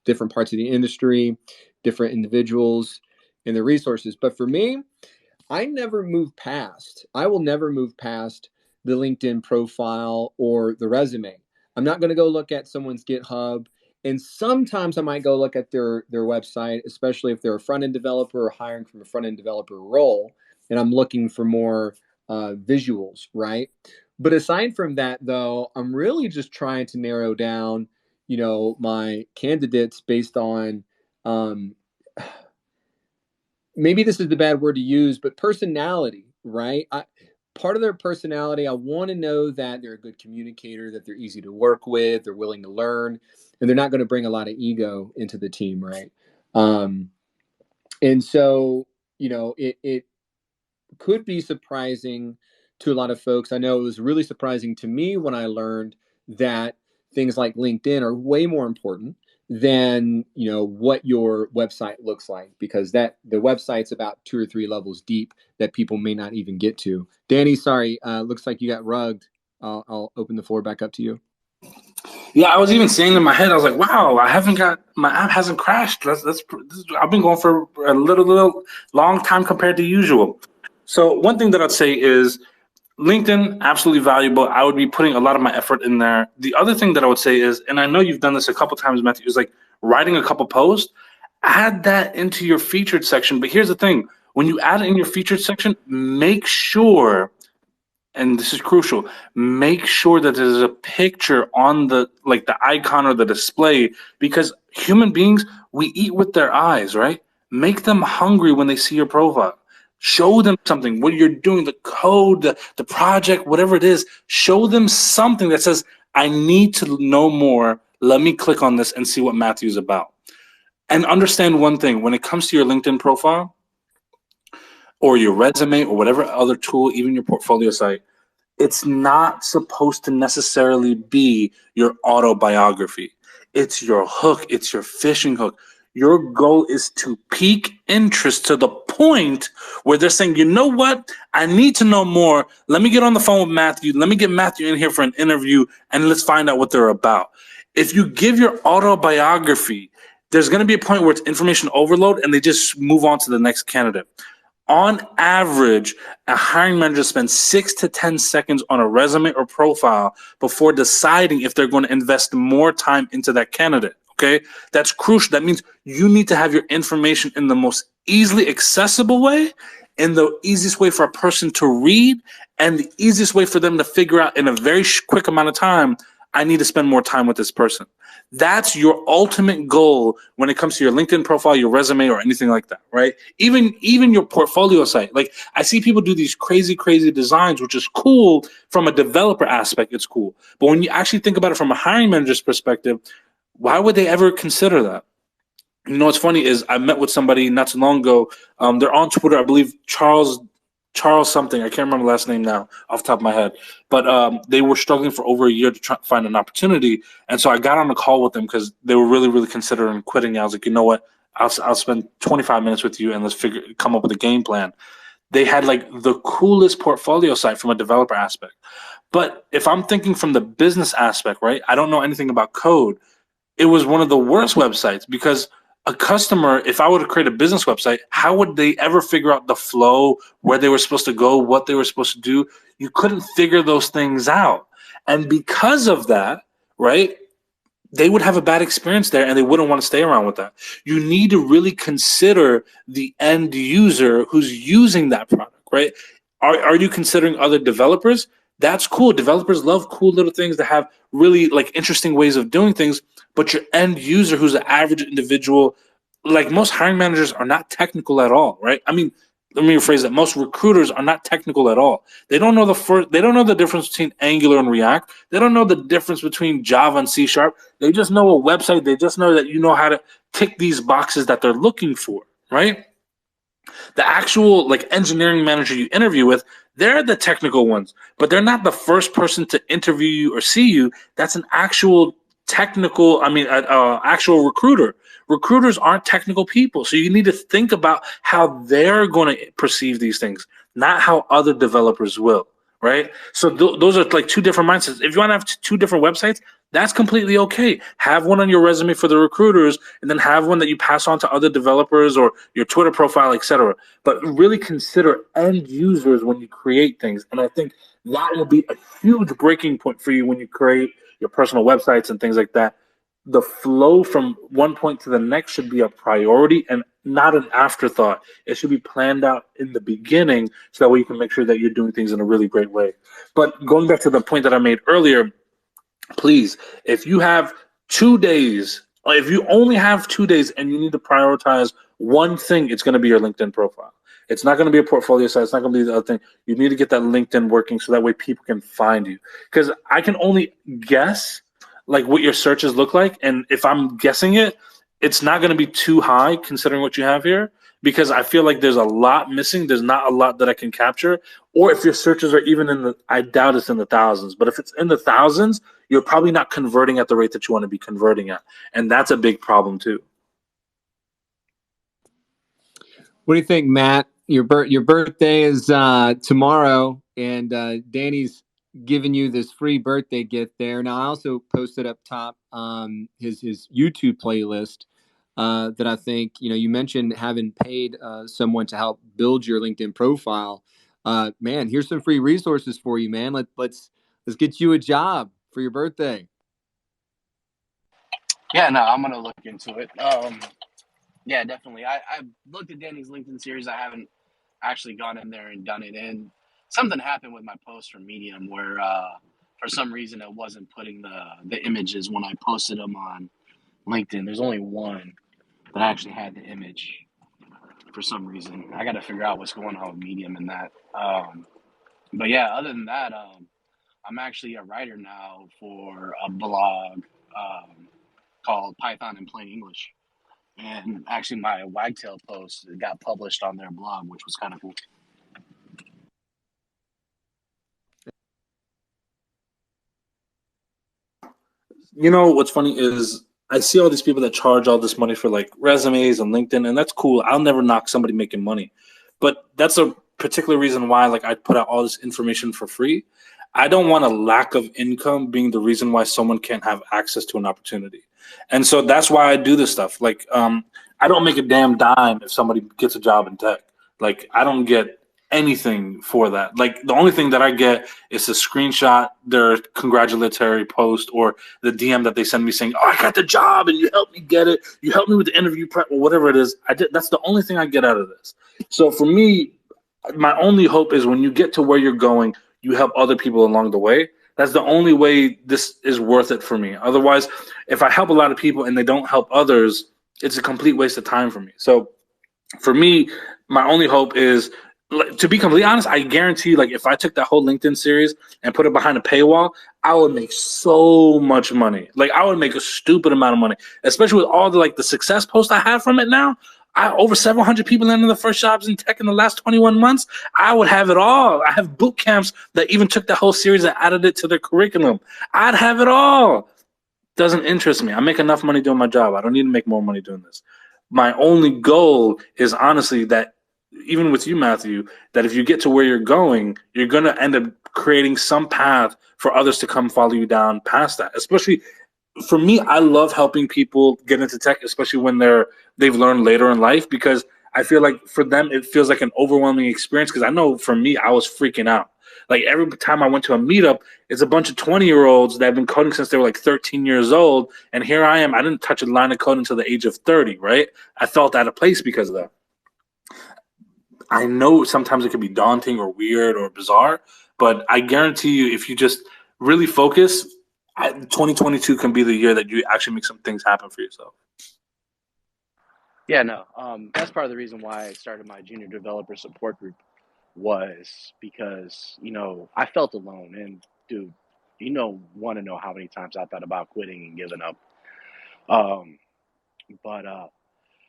different parts of the industry, different individuals, and the resources. But for me, I will never move past the LinkedIn profile or the resume. I'm not going to go look at someone's GitHub. And sometimes I might go look at their website, especially if they're a front-end developer or hiring from a front-end developer role, and I'm looking for more visuals, right? But aside from that, though, I'm really just trying to narrow down, my candidates based on maybe this is the bad word to use, but personality, right? Part of their personality, I want to know that they're a good communicator, that they're easy to work with, they're willing to learn, and they're not going to bring a lot of ego into the team, right? And so, it could be surprising to a lot of folks. I know it was really surprising to me when I learned that things like LinkedIn are way more important than what your website looks like, because the website's about 2 or 3 levels deep that people may not even get to. Danny, sorry, looks like you got rugged. I'll open the floor back up to you. Yeah, I was even saying in my head, I was like, wow, my app hasn't crashed. I've been going for a little long time compared to usual. So one thing that I'd say is LinkedIn, absolutely valuable. I would be putting a lot of my effort in there. The other thing that I would say is, and I know you've done this a couple times, Matthew, is like writing a couple posts, add that into your featured section. But here's the thing, when you add it in your featured section, make sure, and this is crucial, make sure that there's a picture on the icon or the display, because human beings, we eat with their eyes, right? Make them hungry when they see your profile. Show them something, what you're doing, the code, the project, whatever it is. Show them something that says, I need to know more. Let me click on this and see what Matthew's about. And understand one thing, when it comes to your LinkedIn profile or your resume or whatever other tool, even your portfolio site, it's not supposed to necessarily be your autobiography. It's your hook. It's your fishing hook. Your goal is to pique interest to the point where they're saying, you know what? I need to know more. Let me get on the phone with Matthew. Let me get Matthew in here for an interview, and let's find out what they're about. If you give your autobiography, there's going to be a point where it's information overload, and they just move on to the next candidate. On average, a hiring manager spends 6 to 10 seconds on a resume or profile before deciding if they're going to invest more time into that candidate. Okay, that's crucial. That means you need to have your information in the most easily accessible way, in the easiest way for a person to read, and the easiest way for them to figure out in a very quick amount of time, I need to spend more time with this person. That's your ultimate goal when it comes to your LinkedIn profile, your resume, or anything like that, right? Even your portfolio site. Like, I see people do these crazy designs, which is cool from a developer aspect. It's cool. But when you actually think about it from a hiring manager's perspective, why would they ever consider that? You know what's funny is I met with somebody not too long ago. They're on Twitter, I believe Charles something. I can't remember the last name now off the top of my head. But they were struggling for over a year to try to find an opportunity. And so I got on a call with them because they were really considering quitting. I was like, you know what? I'll spend 25 minutes with you and let's come up with a game plan. They had like the coolest portfolio site from a developer aspect. But if I'm thinking from the business aspect, right? I don't know anything about code. It was one of the worst websites because a customer, if I were to create a business website, how would they ever figure out the flow, where they were supposed to go, what they were supposed to do? You couldn't figure those things out. And because of that, right, they would have a bad experience there and they wouldn't want to stay around with that. You need to really consider the end user who's using that product, right? Are you considering other developers? That's cool. Developers love cool little things that have really like interesting ways of doing things. But your end user, who's an average individual, like most hiring managers are not technical at all, right? I mean, let me rephrase that. Most recruiters are not technical at all. They don't know the difference between Angular and React. They don't know the difference between Java and C#. They just know a website. They just know that you know how to tick these boxes that they're looking for, right? The actual like engineering manager you interview with, they're the technical ones, but they're not the first person to interview you or see you. That's an actual actual recruiter. Recruiters aren't technical people. So you need to think about how they're going to perceive these things, not how other developers will, right? So those are like two different mindsets. If you want to have two different websites, that's completely okay. Have one on your resume for the recruiters and then have one that you pass on to other developers or your Twitter profile, etc. But really consider end users when you create things. And I think that will be a huge breaking point for you when you create your personal websites and things like that. The flow from one point to the next should be a priority and not an afterthought. It should be planned out in the beginning so that way you can make sure that you're doing things in a really great way. But going back to the point that I made earlier, please, if you have 2 days, if you only have 2 days and you need to prioritize one thing, it's going to be your LinkedIn profile. It's not going to be a portfolio site. It's not going to be the other thing. You need to get that LinkedIn working so that way people can find you. Because I can only guess like what your searches look like, and if I'm guessing it, it's not going to be too high considering what you have here. Because I feel like there's a lot missing. There's not a lot that I can capture. Or if your searches are even in the, I doubt it's in the thousands. But if it's in the thousands, you're probably not converting at the rate that you want to be converting at, and that's a big problem too. What do you think, Matt? Your birthday is tomorrow, and Danny's giving you this free birthday gift there. Now, I also posted up top his YouTube playlist that I think, you mentioned having paid someone to help build your LinkedIn profile. Man, here's some free resources for you, man. Let's get you a job for your birthday. Yeah, no, I'm gonna look into it. Yeah, definitely. I looked at Danny's LinkedIn series. I haven't actually gone in there and done it. And something happened with my post from Medium where for some reason it wasn't putting the images when I posted them on LinkedIn. There's only one that actually had the image for some reason. I got to figure out what's going on with Medium and that. But yeah, other than that, I'm actually a writer now for a blog called Python in Plain English. And actually, my Wagtail post got published on their blog, which was kind of cool. You know what's funny is I see all these people that charge all this money for like resumes and LinkedIn, and that's cool. I'll never knock somebody making money, but that's a particular reason why like I put out all this information for free. I don't want a lack of income being the reason why someone can't have access to an opportunity, and so that's why I do this stuff. Like, I don't make a damn dime if somebody gets a job in tech. Like, I don't get anything for that. Like, the only thing that I get is a screenshot their congratulatory post or the DM that they send me saying, "Oh, I got the job and you helped me get it. You helped me with the interview prep," or whatever it is. That's the only thing I get out of this. So for me, my only hope is when you get to where you're going, you help other people along the way. That's the only way this is worth it for me. Otherwise, if I help a lot of people and they don't help others, it's a complete waste of time for me. So for me, my only hope is, to be completely honest, I guarantee like if I took that whole LinkedIn series and put it behind a paywall, I would make so much money. Like, I would make a stupid amount of money, especially with all the success posts I have from it now. Over 700 people landed the first jobs in tech in the last 21 months. I would have it all. I have boot camps that even took the whole series and added it to their curriculum. I'd have it all. Doesn't interest me. I make enough money doing my job. I don't need to make more money doing this. My only goal is honestly that, even with you, Matthew, that if you get to where you're going, you're going to end up creating some path for others to come follow you down past that. Especially for me, I love helping people get into tech, especially when they've learned later in life, because I feel like for them, it feels like an overwhelming experience. Because I know for me, I was freaking out. Like, every time I went to a meetup, it's a bunch of 20-year-olds that have been coding since they were like 13 years old. And here I am. I didn't touch a line of code until the age of 30, right? I felt out of place because of that. I know sometimes it can be daunting or weird or bizarre, but I guarantee you, if you just really focus, 2022 can be the year that you actually make some things happen for yourself. Yeah, no, that's part of the reason why I started my junior developer support group, was because, I felt alone. And dude, want to know how many times I thought about quitting and giving up. But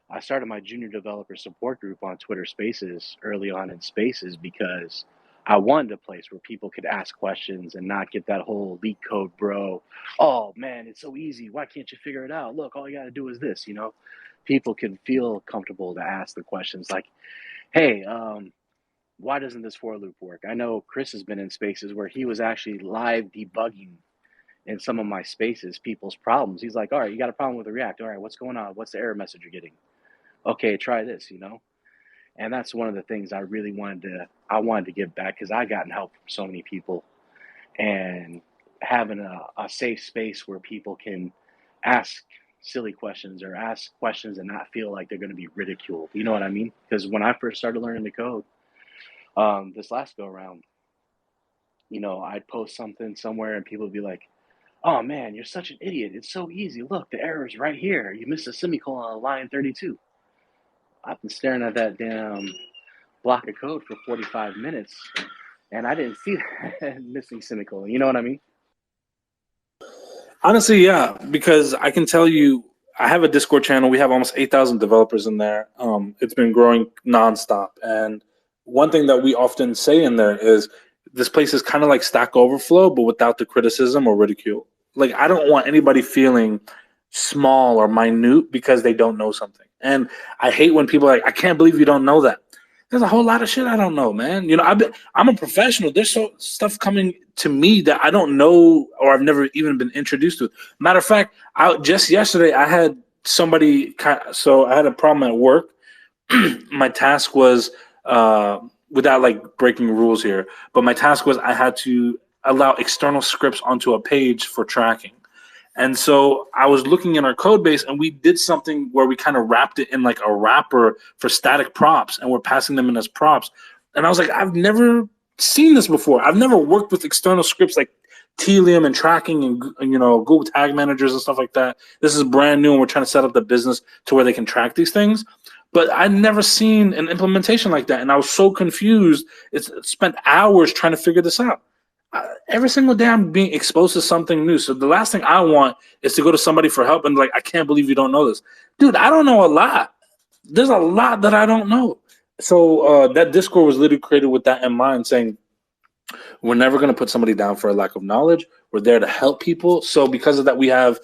I started my junior developer support group on Twitter Spaces early on in Spaces because I wanted a place where people could ask questions and not get that whole leak code, bro. Oh man, it's so easy. Why can't you figure it out? Look, all you got to do is this. People can feel comfortable to ask the questions like, "Hey, why doesn't this for loop work?" I know Chris has been in spaces where he was actually live debugging in some of my spaces people's problems. He's like, "All right, you got a problem with the React. All right, what's going on? What's the error message you're getting? Okay, try this." And that's one of the things I really wanted to give back, because I gotten help from so many people, and having a safe space where people can ask silly questions or ask questions and not feel like they're going to be ridiculed. You know what I mean? Because when I first started learning the code, this last go around, I'd post something somewhere and people would be like, "Oh man, you're such an idiot. It's so easy. Look, the error's right here. You missed a semicolon on line 32. I've been staring at that damn block of code for 45 minutes, and I didn't see that missing semicolon. You know what I mean? Honestly, yeah, because I can tell you, I have a Discord channel. We have almost 8,000 developers in there. It's been growing nonstop. And one thing that we often say in there is this place is kind of like Stack Overflow, but without the criticism or ridicule. Like, I don't want anybody feeling small or minute because they don't know something. And I hate when people are like, I can't believe you don't know that. There's a whole lot of shit I don't know, man. I'm a professional. There's so stuff coming to me that I don't know or I've never even been introduced to. Matter of fact, just yesterday I had somebody. So I had a problem at work. My task was without like breaking rules here, but my task was I had to allow external scripts onto a page for tracking. And so I was looking in our code base and we did something where we kind of wrapped it in like a wrapper for static props and we're passing them in as props. And I was like, I've never seen this before. I've never worked with external scripts like Telium and tracking and Google Tag Managers and stuff like that. This is brand new and we're trying to set up the business to where they can track these things. But I'd never seen an implementation like that. And I was so confused. It's spent hours trying to figure this out. Every single day I'm being exposed to something new. So the last thing I want is to go to somebody for help and like, I can't believe you don't know this. Dude, I don't know a lot. There's a lot that I don't know. So that Discord was literally created with that in mind, saying we're never going to put somebody down for a lack of knowledge. We're there to help people. So because of that, we have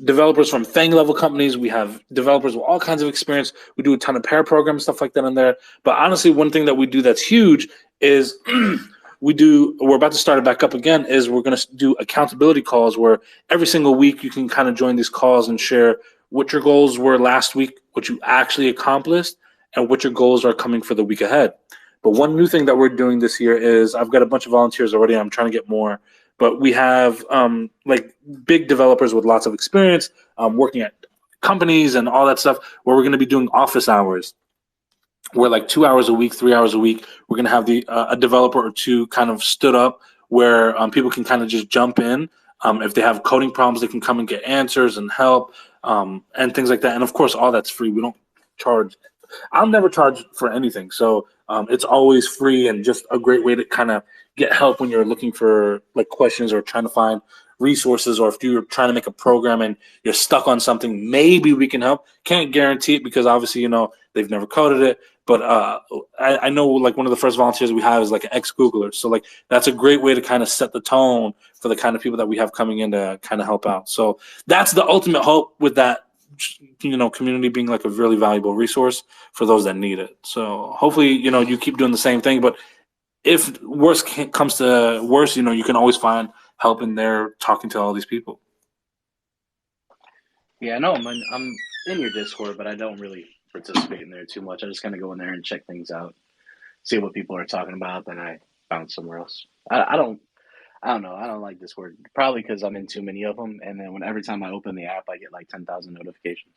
developers from FANG level companies. We have developers with all kinds of experience. We do a ton of pair programs, stuff like that in there. But honestly, one thing that we do that's huge is we're about to start it back up again, is we're going to do accountability calls where every single week you can kind of join these calls and share what your goals were last week, what you actually accomplished, and what your goals are coming for the week ahead. But one new thing that we're doing this year is I've got a bunch of volunteers already. I'm trying to get more. But we have like big developers with lots of experience working at companies and all that stuff where we're going to be doing office hours. We're like 2 hours a week, 3 hours a week. We're going to have a developer or two kind of stood up where people can kind of just jump in. If they have coding problems, they can come and get answers and help and things like that. And of course, all that's free. We don't charge. I'll never charge for anything. So it's always free and just a great way to kind of get help when you're looking for like questions or trying to find resources, or if you're trying to make a program and you're stuck on something, maybe we can help. Can't guarantee it because obviously, they've never coded it. But I know like one of the first volunteers we have is like an ex-Googler. So like that's a great way to kind of set the tone for the kind of people that we have coming in to kind of help out. So that's the ultimate hope with that, community being like a really valuable resource for those that need it. So hopefully, you keep doing the same thing. But if worse comes to worse, you can always find help in there talking to all these people. Yeah, no, I'm in your Discord, but I don't really participate in there too much. I just kind of go in there and check things out, see what people are talking about, then I bounce somewhere else. I don't know. I don't like Discord, probably because I'm in too many of them, and then every time I open the app, I get like 10,000 notifications.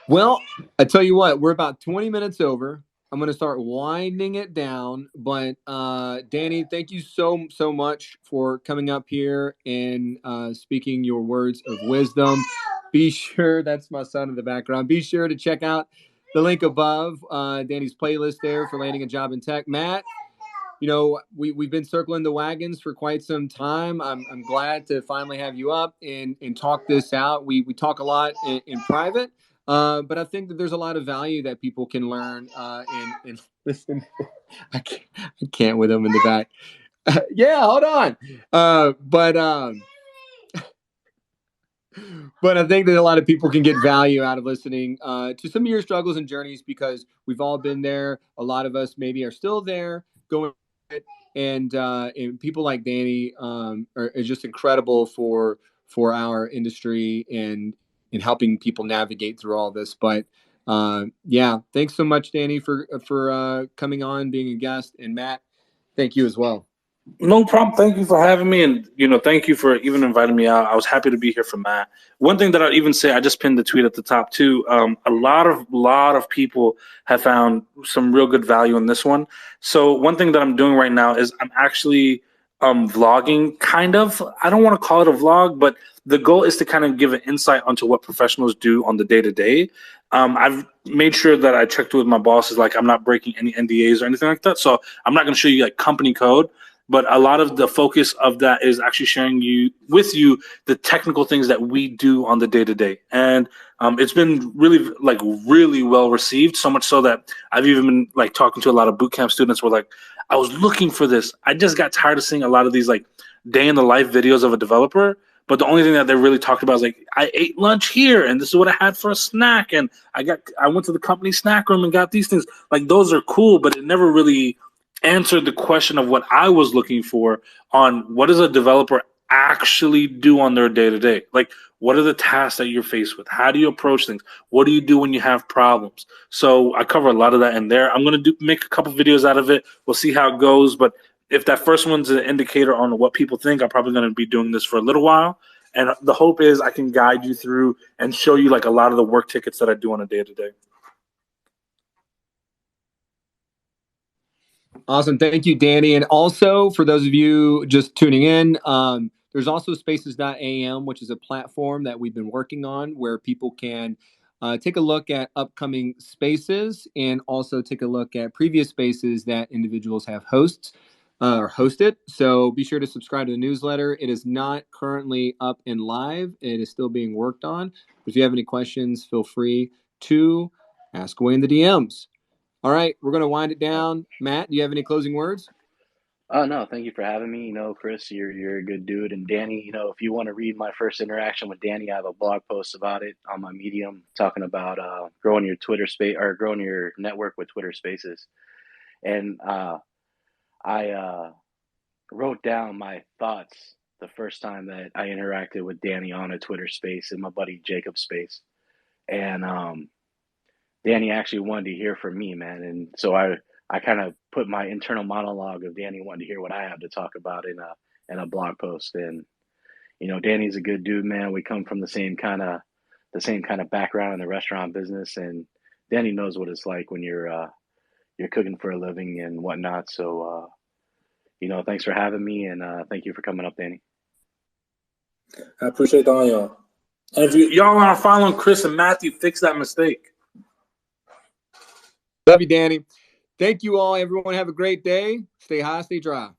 Well, I tell you what, we're about 20 minutes over. I'm going to start winding it down. But Danny, thank you so much for coming up here and speaking your words of wisdom. Be sure, that's my son in the background. Be sure to check out the link above, Danny's playlist there for landing a job in tech. Matt, we've been circling the wagons for quite some time. I'm glad to finally have you up and talk this out. We talk a lot in private. But I think that there's a lot of value that people can learn and listen. I can't with them in the back. Yeah, hold on. But I think that a lot of people can get value out of listening to some of your struggles and journeys, because we've all been there. A lot of us maybe are still there going. And people like Danny are just incredible for our industry and helping people navigate through all this. But thanks so much, Danny, for coming on, being a guest, and Matt, thank you as well. No problem. Thank you for having me, and thank you for even inviting me out. I was happy to be here for Matt. One thing that I'll even say, I just pinned the tweet at the top too. A lot of people have found some real good value in this one. So one thing that I'm doing right now is I'm actually vlogging, kind of. I don't want to call it a vlog, but the goal is to kind of give an insight onto what professionals do on the day-to-day. I've made sure that I checked with my bosses, like I'm not breaking any NDAs or anything like that. So I'm not going to show you like company code, but a lot of the focus of that is actually sharing with you the technical things that we do on the day-to-day. And it's been really well received, so much so that I've even been like talking to a lot of bootcamp students where like, I was looking for this. I just got tired of seeing a lot of these like day in the life videos of a developer. But the only thing that they really talked about is like, I ate lunch here and this is what I had for a snack. And I went to the company snack room and got these things. Like those are cool, but it never really answered the question of what I was looking for on what does a developer actually do on their day-to-day? Like, what are the tasks that you're faced with? How do you approach things? What do you do when you have problems? So I cover a lot of that in there. I'm going to make a couple videos out of it. We'll see how it goes. But if that first one's an indicator on what people think, I'm probably going to be doing this for a little while. And the hope is I can guide you through and show you like a lot of the work tickets that I do on a day-to-day. Awesome. Thank you, Danny. And also, for those of you just tuning in, there's also spaces.am, which is a platform that we've been working on where people can take a look at upcoming spaces and also take a look at previous spaces that individuals have hosted. So be sure to subscribe to the newsletter. It is not currently up and live. It is still being worked on. If you have any questions, feel free to ask away in the DMs. All right, we're going to wind it down. Matt, do you have any closing words? No, thank you for having me. Chris, you're a good dude. And Danny, if you want to read my first interaction with Danny, I have a blog post about it on my Medium talking about growing your Twitter space or growing your network with Twitter Spaces. And I wrote down my thoughts the first time that I interacted with Danny on a Twitter space in my buddy Jacob's space. And Danny actually wanted to hear from me, man. And so I kind of put my internal monologue of Danny wanting to hear what I have to talk about in a blog post. And Danny's a good dude, man. We come from the same kind of background in the restaurant business, and Danny knows what it's like when you're cooking for a living and whatnot. So thanks for having me, and thank you for coming up, Danny. I appreciate all y'all. And if y'all are following Chris and Matthew, fix that mistake. Love you, Danny. Thank you all, everyone. Have a great day. Stay high, stay dry.